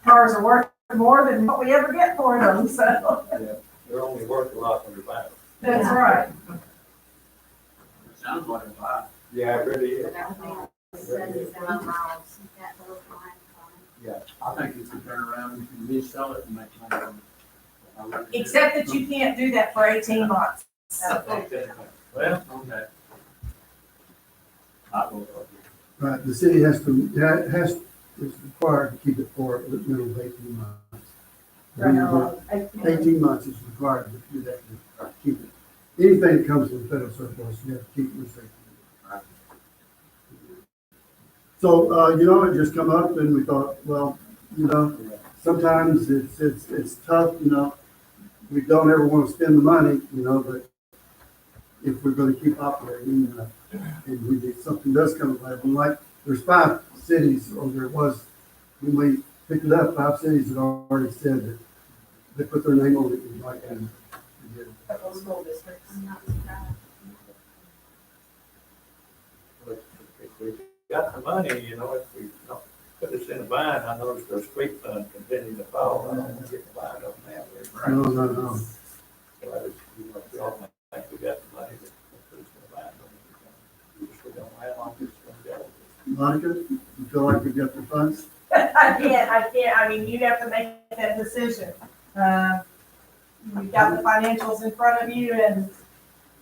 cars are worth more than what we ever get for them, so. Yeah, they're only worth a lot when you're buying them. That's right. Sounds like a lot. Yeah, it really is. That would be 77 miles, that little line. Yeah. I think you could turn around, you can resell it and make money on it. I like it. Except that you can't do that for 18 months. Well, Okay. I will. Right, the city is required to keep it for a minimum of 18 months. 18 months is required to do that, to keep it. Anything that comes from federal surplus, you have to keep it restricted. So, it just come up and we thought, well, sometimes it's tough, we don't ever want to spend the money, but if we're going to keep operating, and if something does come available, like there's 5 cities, or there was, when we picked it up, 5 cities had already said that they put their name on it and like and did. Couple school districts. I'm not surprised. if we got the money, if we don't put this in a bind, I noticed our street fund continuing to fall. I don't want to get the bind on that. No. So I just, if we all think we got the money, let's put this in a bind on it. We just don't know how long this is going to go. Monica, you feel like you've got the funds? I can't. I mean, you have to make that decision. You've got the financials in front of you, and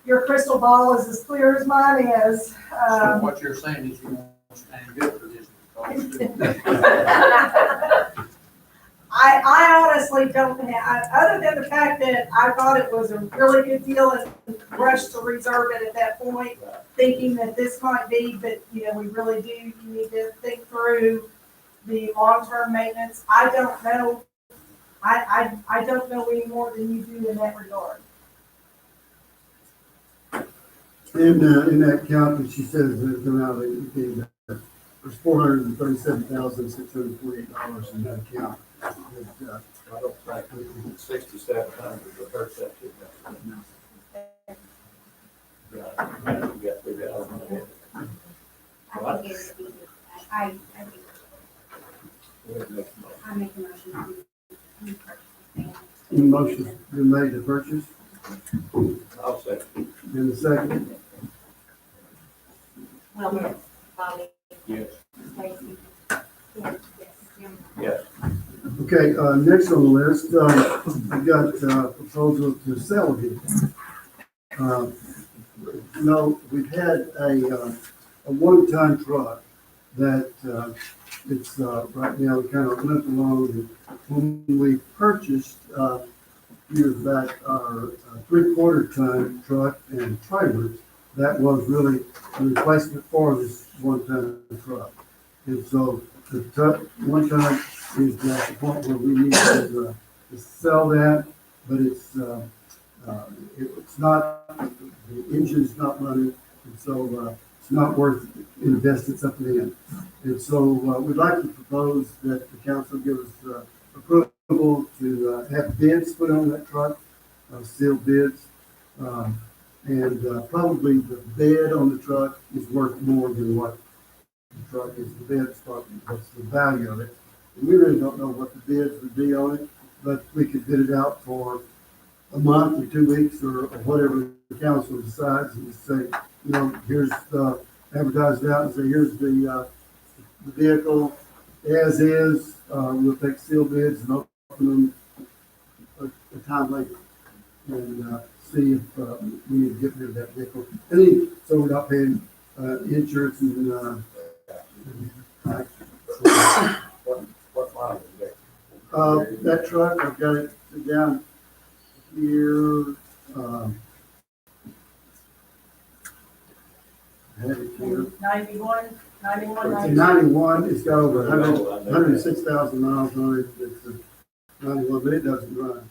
your crystal ball is as clear as mine is. So what you're saying is you won't stand good for this. I honestly don't have, other than the fact that I thought it was a really good deal and rushed to reserve it at that point, thinking that this might be, but we really do, you need to think through the long-term maintenance. I don't know. I don't know any more than you do in that regard. In that count that she says that come out, there's $437,648 in that account. I don't think 6,700 would hurt that too much. Yeah, we got 3,000 in it. I think it's, I think, We'll make some money. I make a motion to purchase the van. Any motion been made to purchase? I'll say. In the second? Wilbur, Bobby, Yes. Stacy. Yes, Jim. Yes. Okay, next on the list, we got proposal to sell a vehicle. We've had a one-ton truck that it's right now kind of limp along. When we purchased years back our 3/4 ton truck and trailers, that was really the replacement for this one-ton truck. And so the truck, one ton is at the point where we need to sell that, but it's not, the engine's not running, and so it's not worth investing something in. And so we'd like to propose that the council give us approval to have bids put on that truck, sealed bids. And probably the bed on the truck is worth more than what the truck is. The bed's probably, what's the value of it. And we really don't know what the bids would be on it, but we could bid it out for a month or 2 weeks or whatever the council decides and just say, you know, here's advertise it out and say, here's the vehicle as is. We'll take sealed bids and open them a time later and see if we need to get rid of that vehicle. And then, so we're not paying insurance and What line is that? that truck, I've got it down here. I have it here. 91, It's a 91, it's got over 106,000 miles on it. It's a 91, but it doesn't run.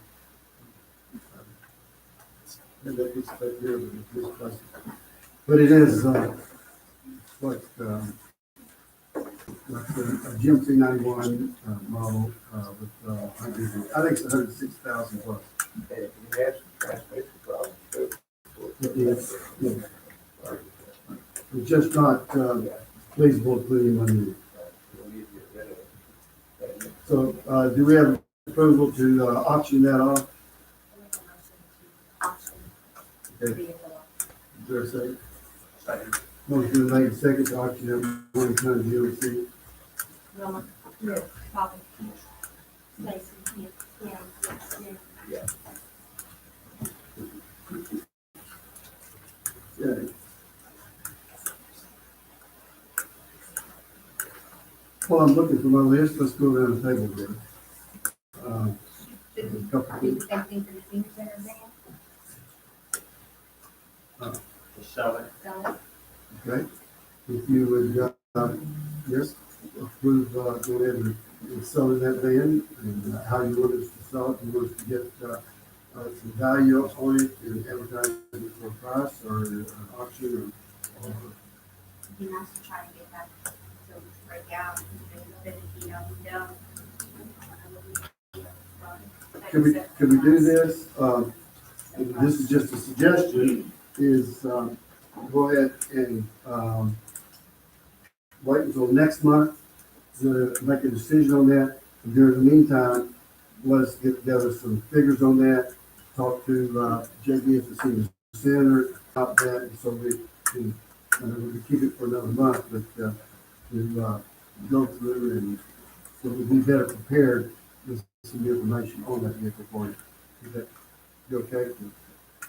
And that gets back here, but it's misplaced. But it is, like a GMC 91 model, with, I think it's 106,000 plus. Hey, you have some transmission problems too. It is, yeah. It's just not, feasible to put anyone in. We need to get rid of it. So, do we have approval to auction that off? Okay. Is there a second? Second. Motion made and second to auction that one ton GMC. Wilma? Yes. Bobby? Stacy? Yes. Yes. Okay. While I'm looking for my list, let's go around the table here. Should we A couple do of- the same thing for the senior center van? To sell it. So, Okay, if you would, yes, approve, go ahead and selling that van, and how you want us to sell it, you want us to get, some value on it and advertise it for a price, or an auction, or, it'd be nice to try and get that, so we break out, and we don't. Could we do this? This is just a suggestion, is, go ahead and, wait until next month to make a decision on that. And during the meantime, let's get together some figures on that, talk to, JB at the senior center about that, and so we can, we keep it for another month, but, to, go through and so we'll be better prepared with some information on that vehicle for you. Is that, you okay to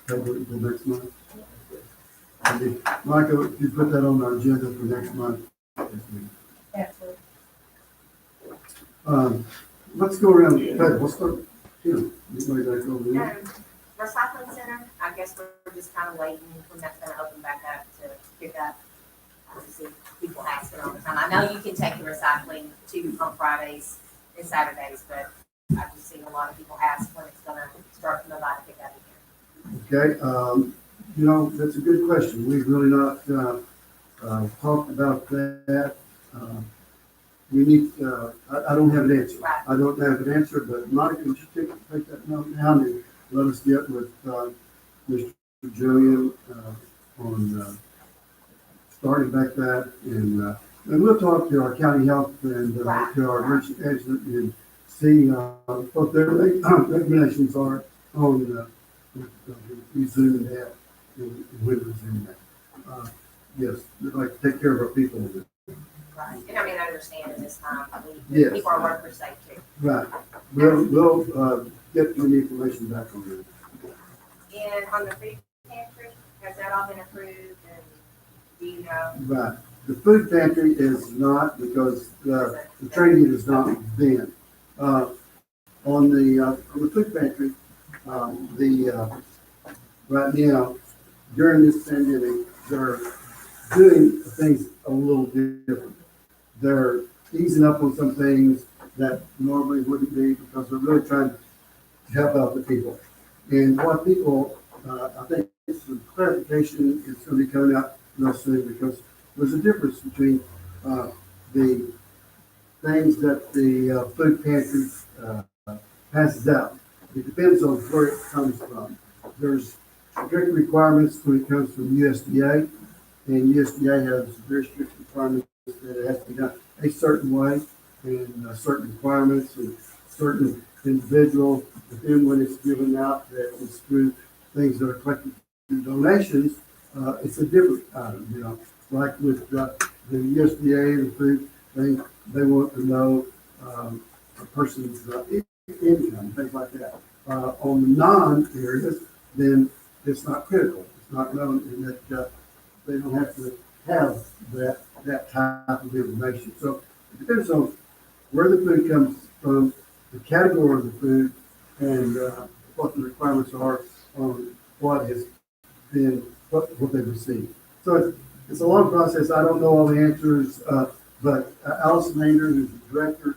table it until next month? Okay. Michael, if you put that on our agenda for next month. Absolutely. Let's go around the table. Let's start, anybody got to go over there? Recycling center, I guess we're just kind of waiting when that's gonna open back up to pick up. Obviously, people ask it all the time. I know you can take the recycling to on Fridays and Saturdays, but I've just seen a lot of people ask when it's gonna start from the light to pick up again. Okay, that's a good question. We've really not, talked about that. We need, I don't have an answer. Right. I don't have an answer, but Monica, would you take that note down and let us get with, Mr. Julian, on, starting back that, and we'll talk to our county health and, to our emergency management and see, what their recommendations are on, resuming that and when resuming that. Yes, we'd like to take care of our people. Right. And I mean, I understand in this time, Yes. people are workers safe too. Right. We'll get the information back on that. And on the food pantry, has that all been approved and do you know? Right. The food pantry is not, because the training is not then. On the food pantry, right now, during this pandemic, they're doing things a little different. They're easing up on some things that normally wouldn't be, because they're really trying to help out the people. And what people, I think some clarification is going to be coming out real soon, because there's a difference between the things that the food pantry passes out it depends on where it comes from. There's strict requirements when it comes from USDA, and USDA has very strict requirements that it has to be done a certain way, and certain requirements and certain individual. But then when it's given out, that it's through things that are collected through donations, it's a different item, you know. Like with the USDA and the food thing, they want to know a person's income, things like that. On the non-areas, then it's not critical. It's not known, and that they don't have to have that type of information. So it depends on where the food comes from, the category of the food, and what the requirements are on what has been, what they've received. So it's a long process. I don't know all the answers, but Allison Hayner, who's the director,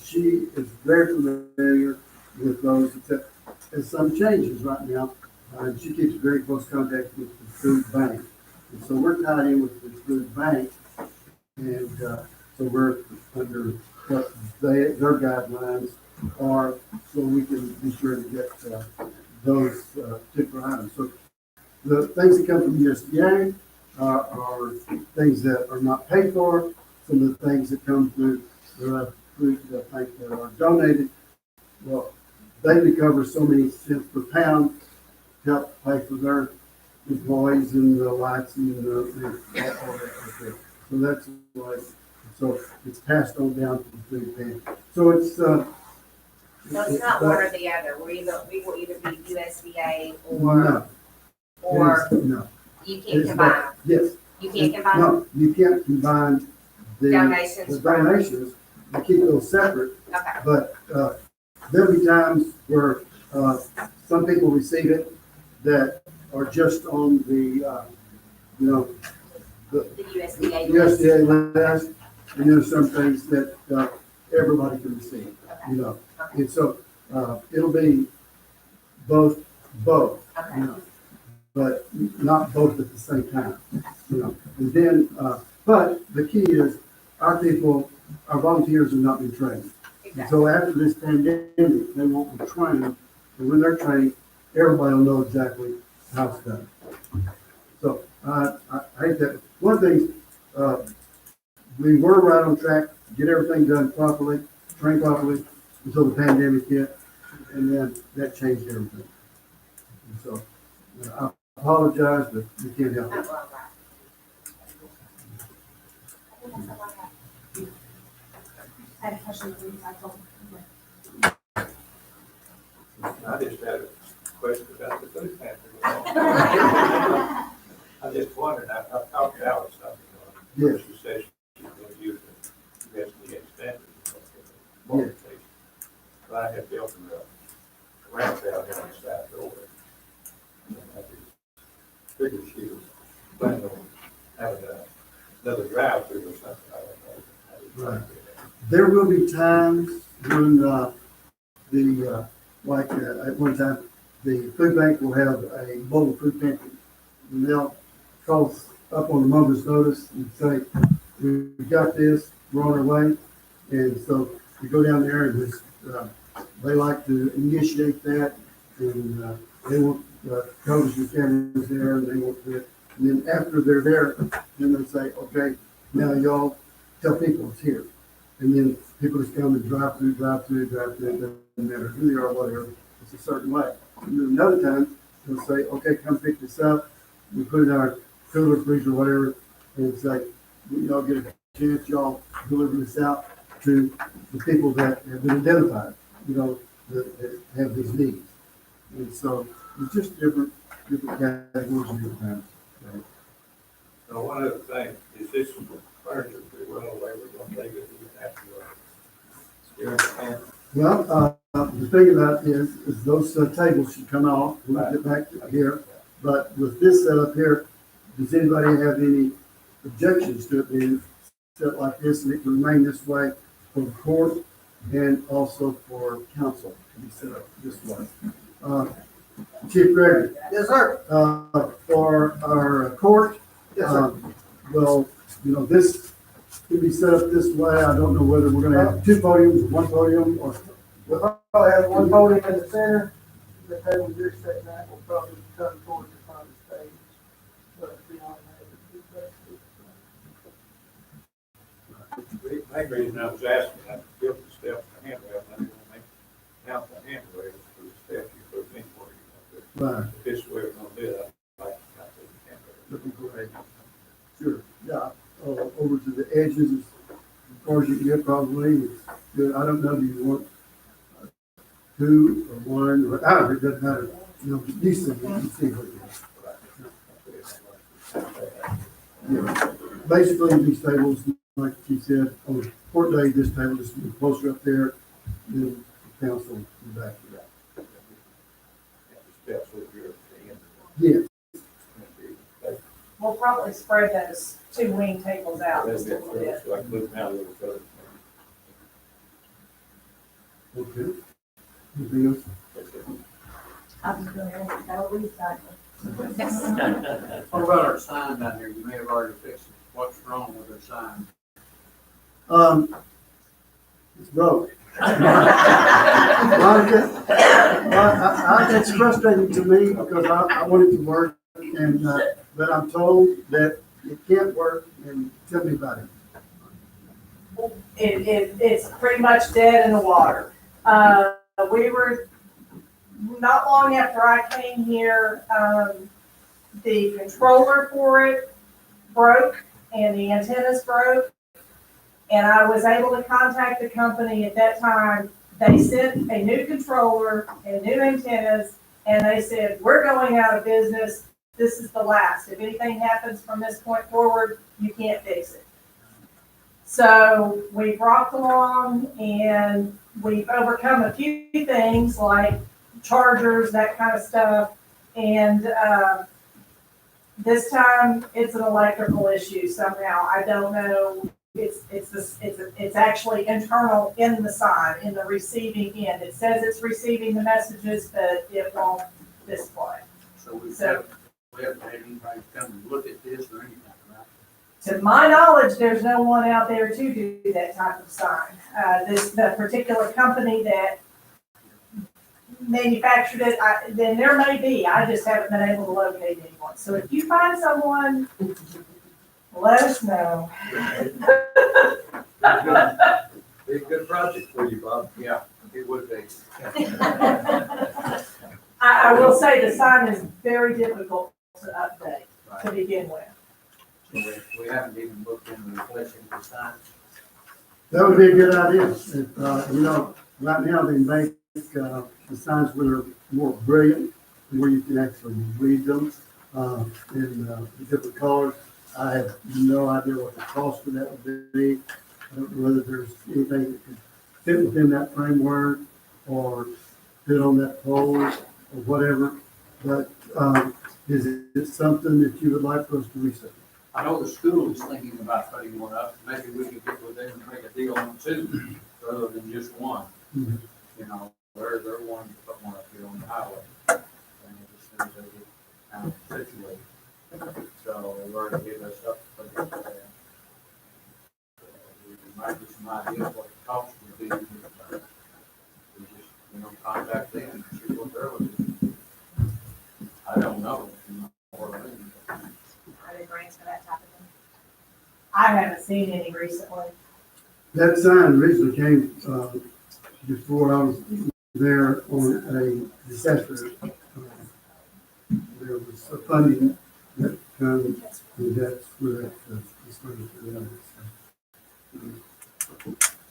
she is very familiar with those, except there's some changes right now. And she keeps very close contact with the food bank. And so we're tied in with the food bank, and so we're under what their guidelines are, so we can be sure to get those particular items. So the things that come from USDA are things that are not paid for. Some of the things that come through the food bank that are donated, well, they recover so many cents per pound to help pay for their employees and the lights and all that. So that's why. So it's passed on down to the food pantry. So it's So it's not one or the other, we will either be USDA or, no, or no. you can't It's combine not- them. Yes. You can't combine them? No, you can't combine the Donations from- donations. You keep those separate. Okay, But there'll be times where some people receive it that are just on the, the USDA list. USDA list, and there's some things that everybody can receive, Okay, you know. And so it'll be both, you okay, know, but not both at the same time, you know. And then, but the key is our people, our volunteers have not been trained. And exactly. so after this pandemic, they won't be trained, and when they're trained, everybody will know exactly how it's done. So I hate that. One thing, we were right on track, get everything done properly, train properly until the pandemic hit, and then that changed everything. And so I apologize, but we can't help it. I had a question for you, I told I just had a question about the food pantry. I just wondered, I talked to Alice, Yes. she said she's going to use the USDA standards. Yes. But I had built a ramp out here on the side door. And I just figured she was planning on having another drive-through or something, I don't know. Right. There will be times when at one time, the food bank will have a mobile food pantry. And they'll call us up on a moment's notice and say, we've got this, we're on our way. And so we go down there and just, they like to initiate that, and they want television cameras there, and they want that. And then after they're there, then they say, okay, now y'all tell people it's here. And then people just come and drive through, it doesn't matter who they are or whatever, it's a certain way. And then another time, they'll say, okay, come pick this up, we put it in our cooler, freezer, whatever, and say, y'all get a chance, y'all deliver this out to the people that have been identified, that have these needs. And so it's just different categories and different times. Right? So one other thing, is this furniture pretty well away, we're going to take it after during the pandemic? Well, the thing about it is those tables should come off when we get back to here. But with this setup here, does anybody have any objections to it being set like this, and it can remain this way for the court and also for council to be set up this way? Chief Gregory, Yes, sir. for our court, Yes, sir. well, this can be set up this way. I don't know whether we're gonna have two podiums, one podium, or We'll probably have one podium in the center, the table you're sitting at will probably come towards the front of the stage. But beyond that, it's The main reason I was asking, I built the steps and handrail, and I didn't make out the handrails for the steps you put anywhere you want to. Right. If this way we're gonna do it, I'd like to have the handrail. That'd be great. Sure, yeah, over to the edges as far as you can get probably. It's good. I don't know, do you want two or one, or, I don't, it doesn't matter. You know, you see what it is. Yeah. Basically, these tables, like you said, on court day, this table is closer up there than the council in the back of that. The steps with your hand. Yes, We'll probably spread those two wing tables out That's just a it, little bit. so I can move them out a little further. okay. Anything else? That's it. I'm gonna go recycle. What about our sign down there? You may have already fixed it. What's wrong with our sign? It's broke. It's frustrating to me because I want it to work, and but I'm told that it can't work. And tell me about it. It's pretty much dead in the water. We were, not long after I came here, the controller for it broke and the antennas broke. And I was able to contact the company at that time. They sent a new controller and new antennas, and they said, we're going out of business. This is the last. If anything happens from this point forward, you can't fix it. So we've rocked along, and we've overcome a few things like chargers, that kind of stuff. And this time it's an electrical issue somehow. I don't know. It's actually internal in the sign, in the receiving end. It says it's receiving the messages, but it won't display. So we haven't had anybody come and look at this or anything, right? To my knowledge, there's no one out there to do that type of sign. The particular company that manufactured it, then there may be. I just haven't been able to locate anyone. So if you find someone, let us know. Be a good project for you, Bob. Yeah, it would be. I will say the sign is very difficult to update to begin with. So we haven't even looked into replacing the sign. That would be a good idea. If, right now they make the signs that are more brilliant, where you can actually read them in the different colors. I have no idea what the cost of that would be. I don't know whether there's anything that could fit within that framework or fit on that pole or whatever. But is it something that you would like for us to research? I know the school is thinking about putting one up. Maybe we could get with them and make a deal on two rather than just one. Mhm. You know, they're wanting to put one up here on the highway. And as soon as they get kind of situated. So they've already hit us up for that. We might get some ideas what the cost would be. We just, contact them and see what they're looking at. I don't know. Or maybe. Are there grants for that type of thing? I haven't seen any recently. That sign originally came before I was there on a disaster. There was a funding that comes, and that's where that's funding for that.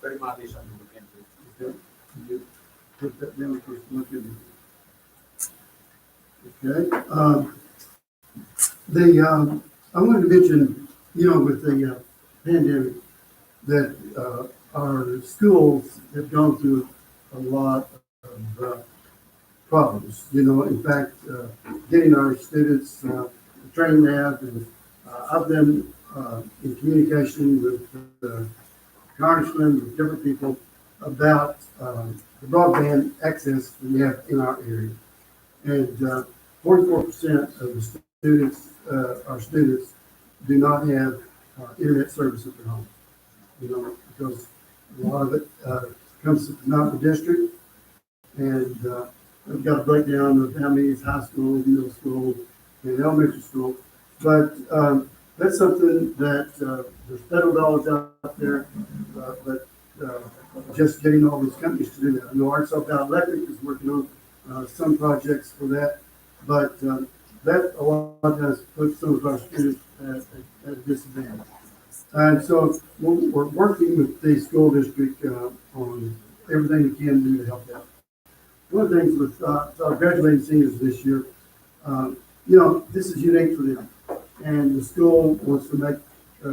There might be something we can do. Okay, you put that down for us to look into. Okay, I wanted to mention, with the pandemic, that our schools have gone through a lot of problems. In fact, getting our students trained that, and I've been in communication with congressmen, with different people about the broadband access we have in our area. And 44% of the students, our students, do not have internet service at their home. Because a lot of it comes not in the district, And, we've got a breakdown of how many is high school, middle school, and elementary school. But, that's something that, there's federal dollars out there, but, just getting all these companies to do that. I know Arkansas Power Electric is working on, some projects for that, but, that a lot of times puts some of our students at a disadvantage. And so we're working with the school district, on everything we can do to help out. One of the things with, our graduating seniors this year, this is unique for them. And the school wants to make,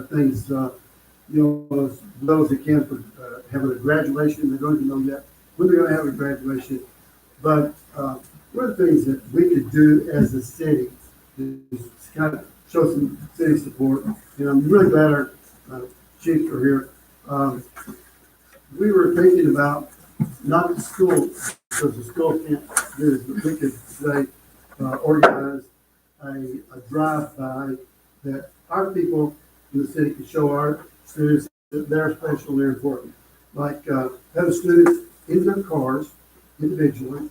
things, as well as they can for, having a graduation. They don't even know yet when they're gonna have a graduation. But, one of the things that we could do as a city is kind of show some city support. And I'm really glad our, chiefs are here. We were thinking about not the school, because the school can't do this, but we could say, organize a drive-by that our people in the city could show our students that they're special, they're important. Like, have the students in their cars individually,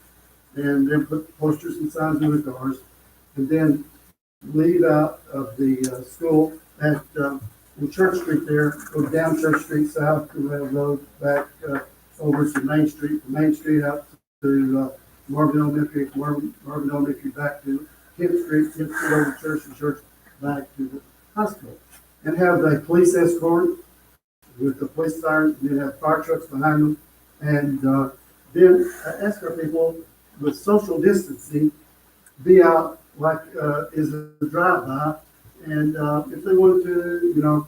and then put posters and signs in their cars, and then leave out of the school at on Church Street there, go down Church Street south to Rail Road, back over to Main Street, from Main Street out to Marvin Elementary, Marvin Elementary back to 10th Street, 10th Street over to Church, and Church back to the hospital. And have a police escort with the police sirens, and then have fire trucks behind them, and then escort people with social distancing, be out like is a drive-by, and if they wanted to,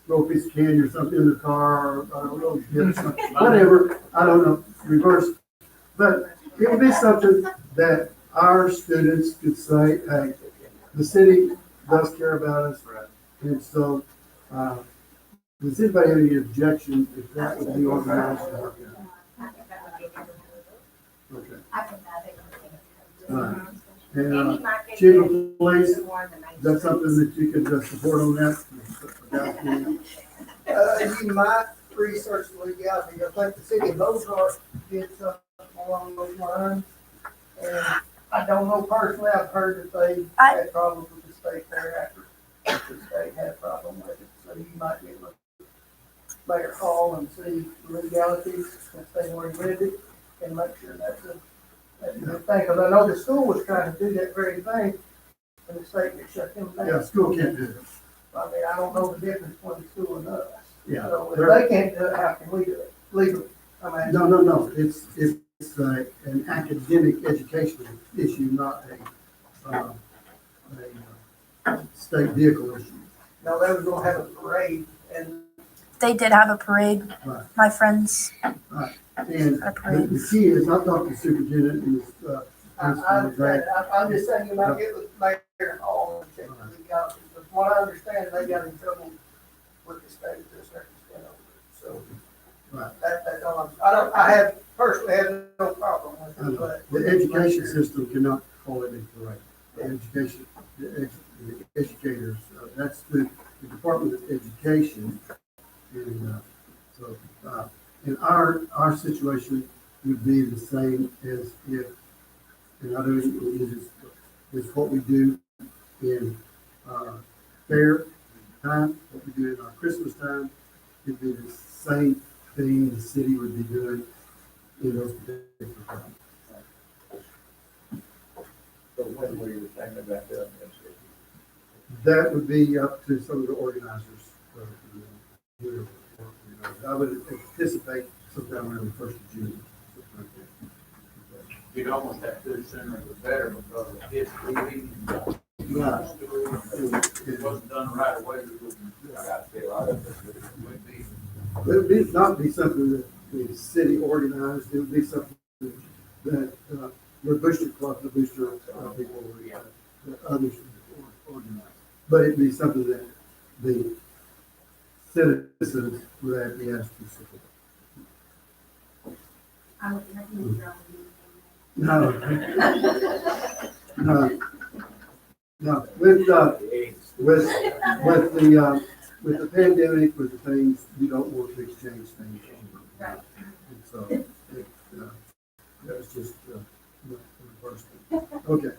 throw a piece of candy or something in the car, or I don't know, get something, whatever, I don't know, reverse. But it would be something that our students could say, hey, the city does care about us, and so, does anybody have any objection if that would be organized? I think that would be good. Okay. I think that would be All right. good. And, Maybe might get Chief you of Police, more in the main is that street. something that you could support on that? You might research the legality. I think the city of Ozark did something along those lines. And I don't know personally, I've heard that they had problems with the state there after the state had a problem with it. So you might get a mayor call and see the legalities since they've already read it and make sure that's a good thing. Because I know the school was trying to do that very thing and the state had shut them down. Yeah, school can't do it. I mean, I don't know the difference between the school and us. Yeah. So if they can't do it, how can we do it legally? I mean, No. It's an academic educational issue, not a state vehicle issue. no, they was gonna have a parade and They did have a parade. Right. My friends. And A the parade. the key is, I talked to the superintendent and this, I understand, I'm just saying you might get with Mayor Hall and check the legalities. But from what I understand, they got in trouble with the state to a certain extent over it. So Right. that's all I have personally had no problem with it, but. The education system cannot call it a parade. The education, the educators, that's the Department of Education. And so, in our situation would be the same as if, and I don't, is what we do in fair time, what we do in our Christmas time, it'd be the same thing the city would be doing in those particular times. So when were you thinking about doing this? That would be up to some of the organizers. I would anticipate sometime around the 1st of June. something like that. You'd almost have to do sooner the better because of kids leaving. Right. If it wasn't done right away, we wouldn't, I got to feel out of it, but it would be. It would be, not be something that the city organized, it would be something that, the booster club, the booster people, that others organize. But it'd be something that the citizens would have to be asked to support. I would recommend your own. No. No, with the pandemic, with the things, you don't want to exchange things. Right. And so, That was just, not for the first one. Okay.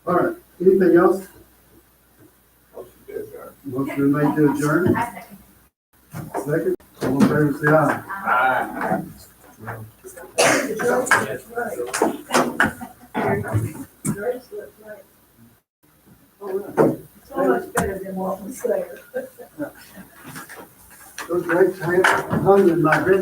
All right, anything else? Motion to adjourn. Motion made to adjourn, I second. second, all in favor, say aye. Aye. So much better than what was there. Those grapes hung in my grandmother's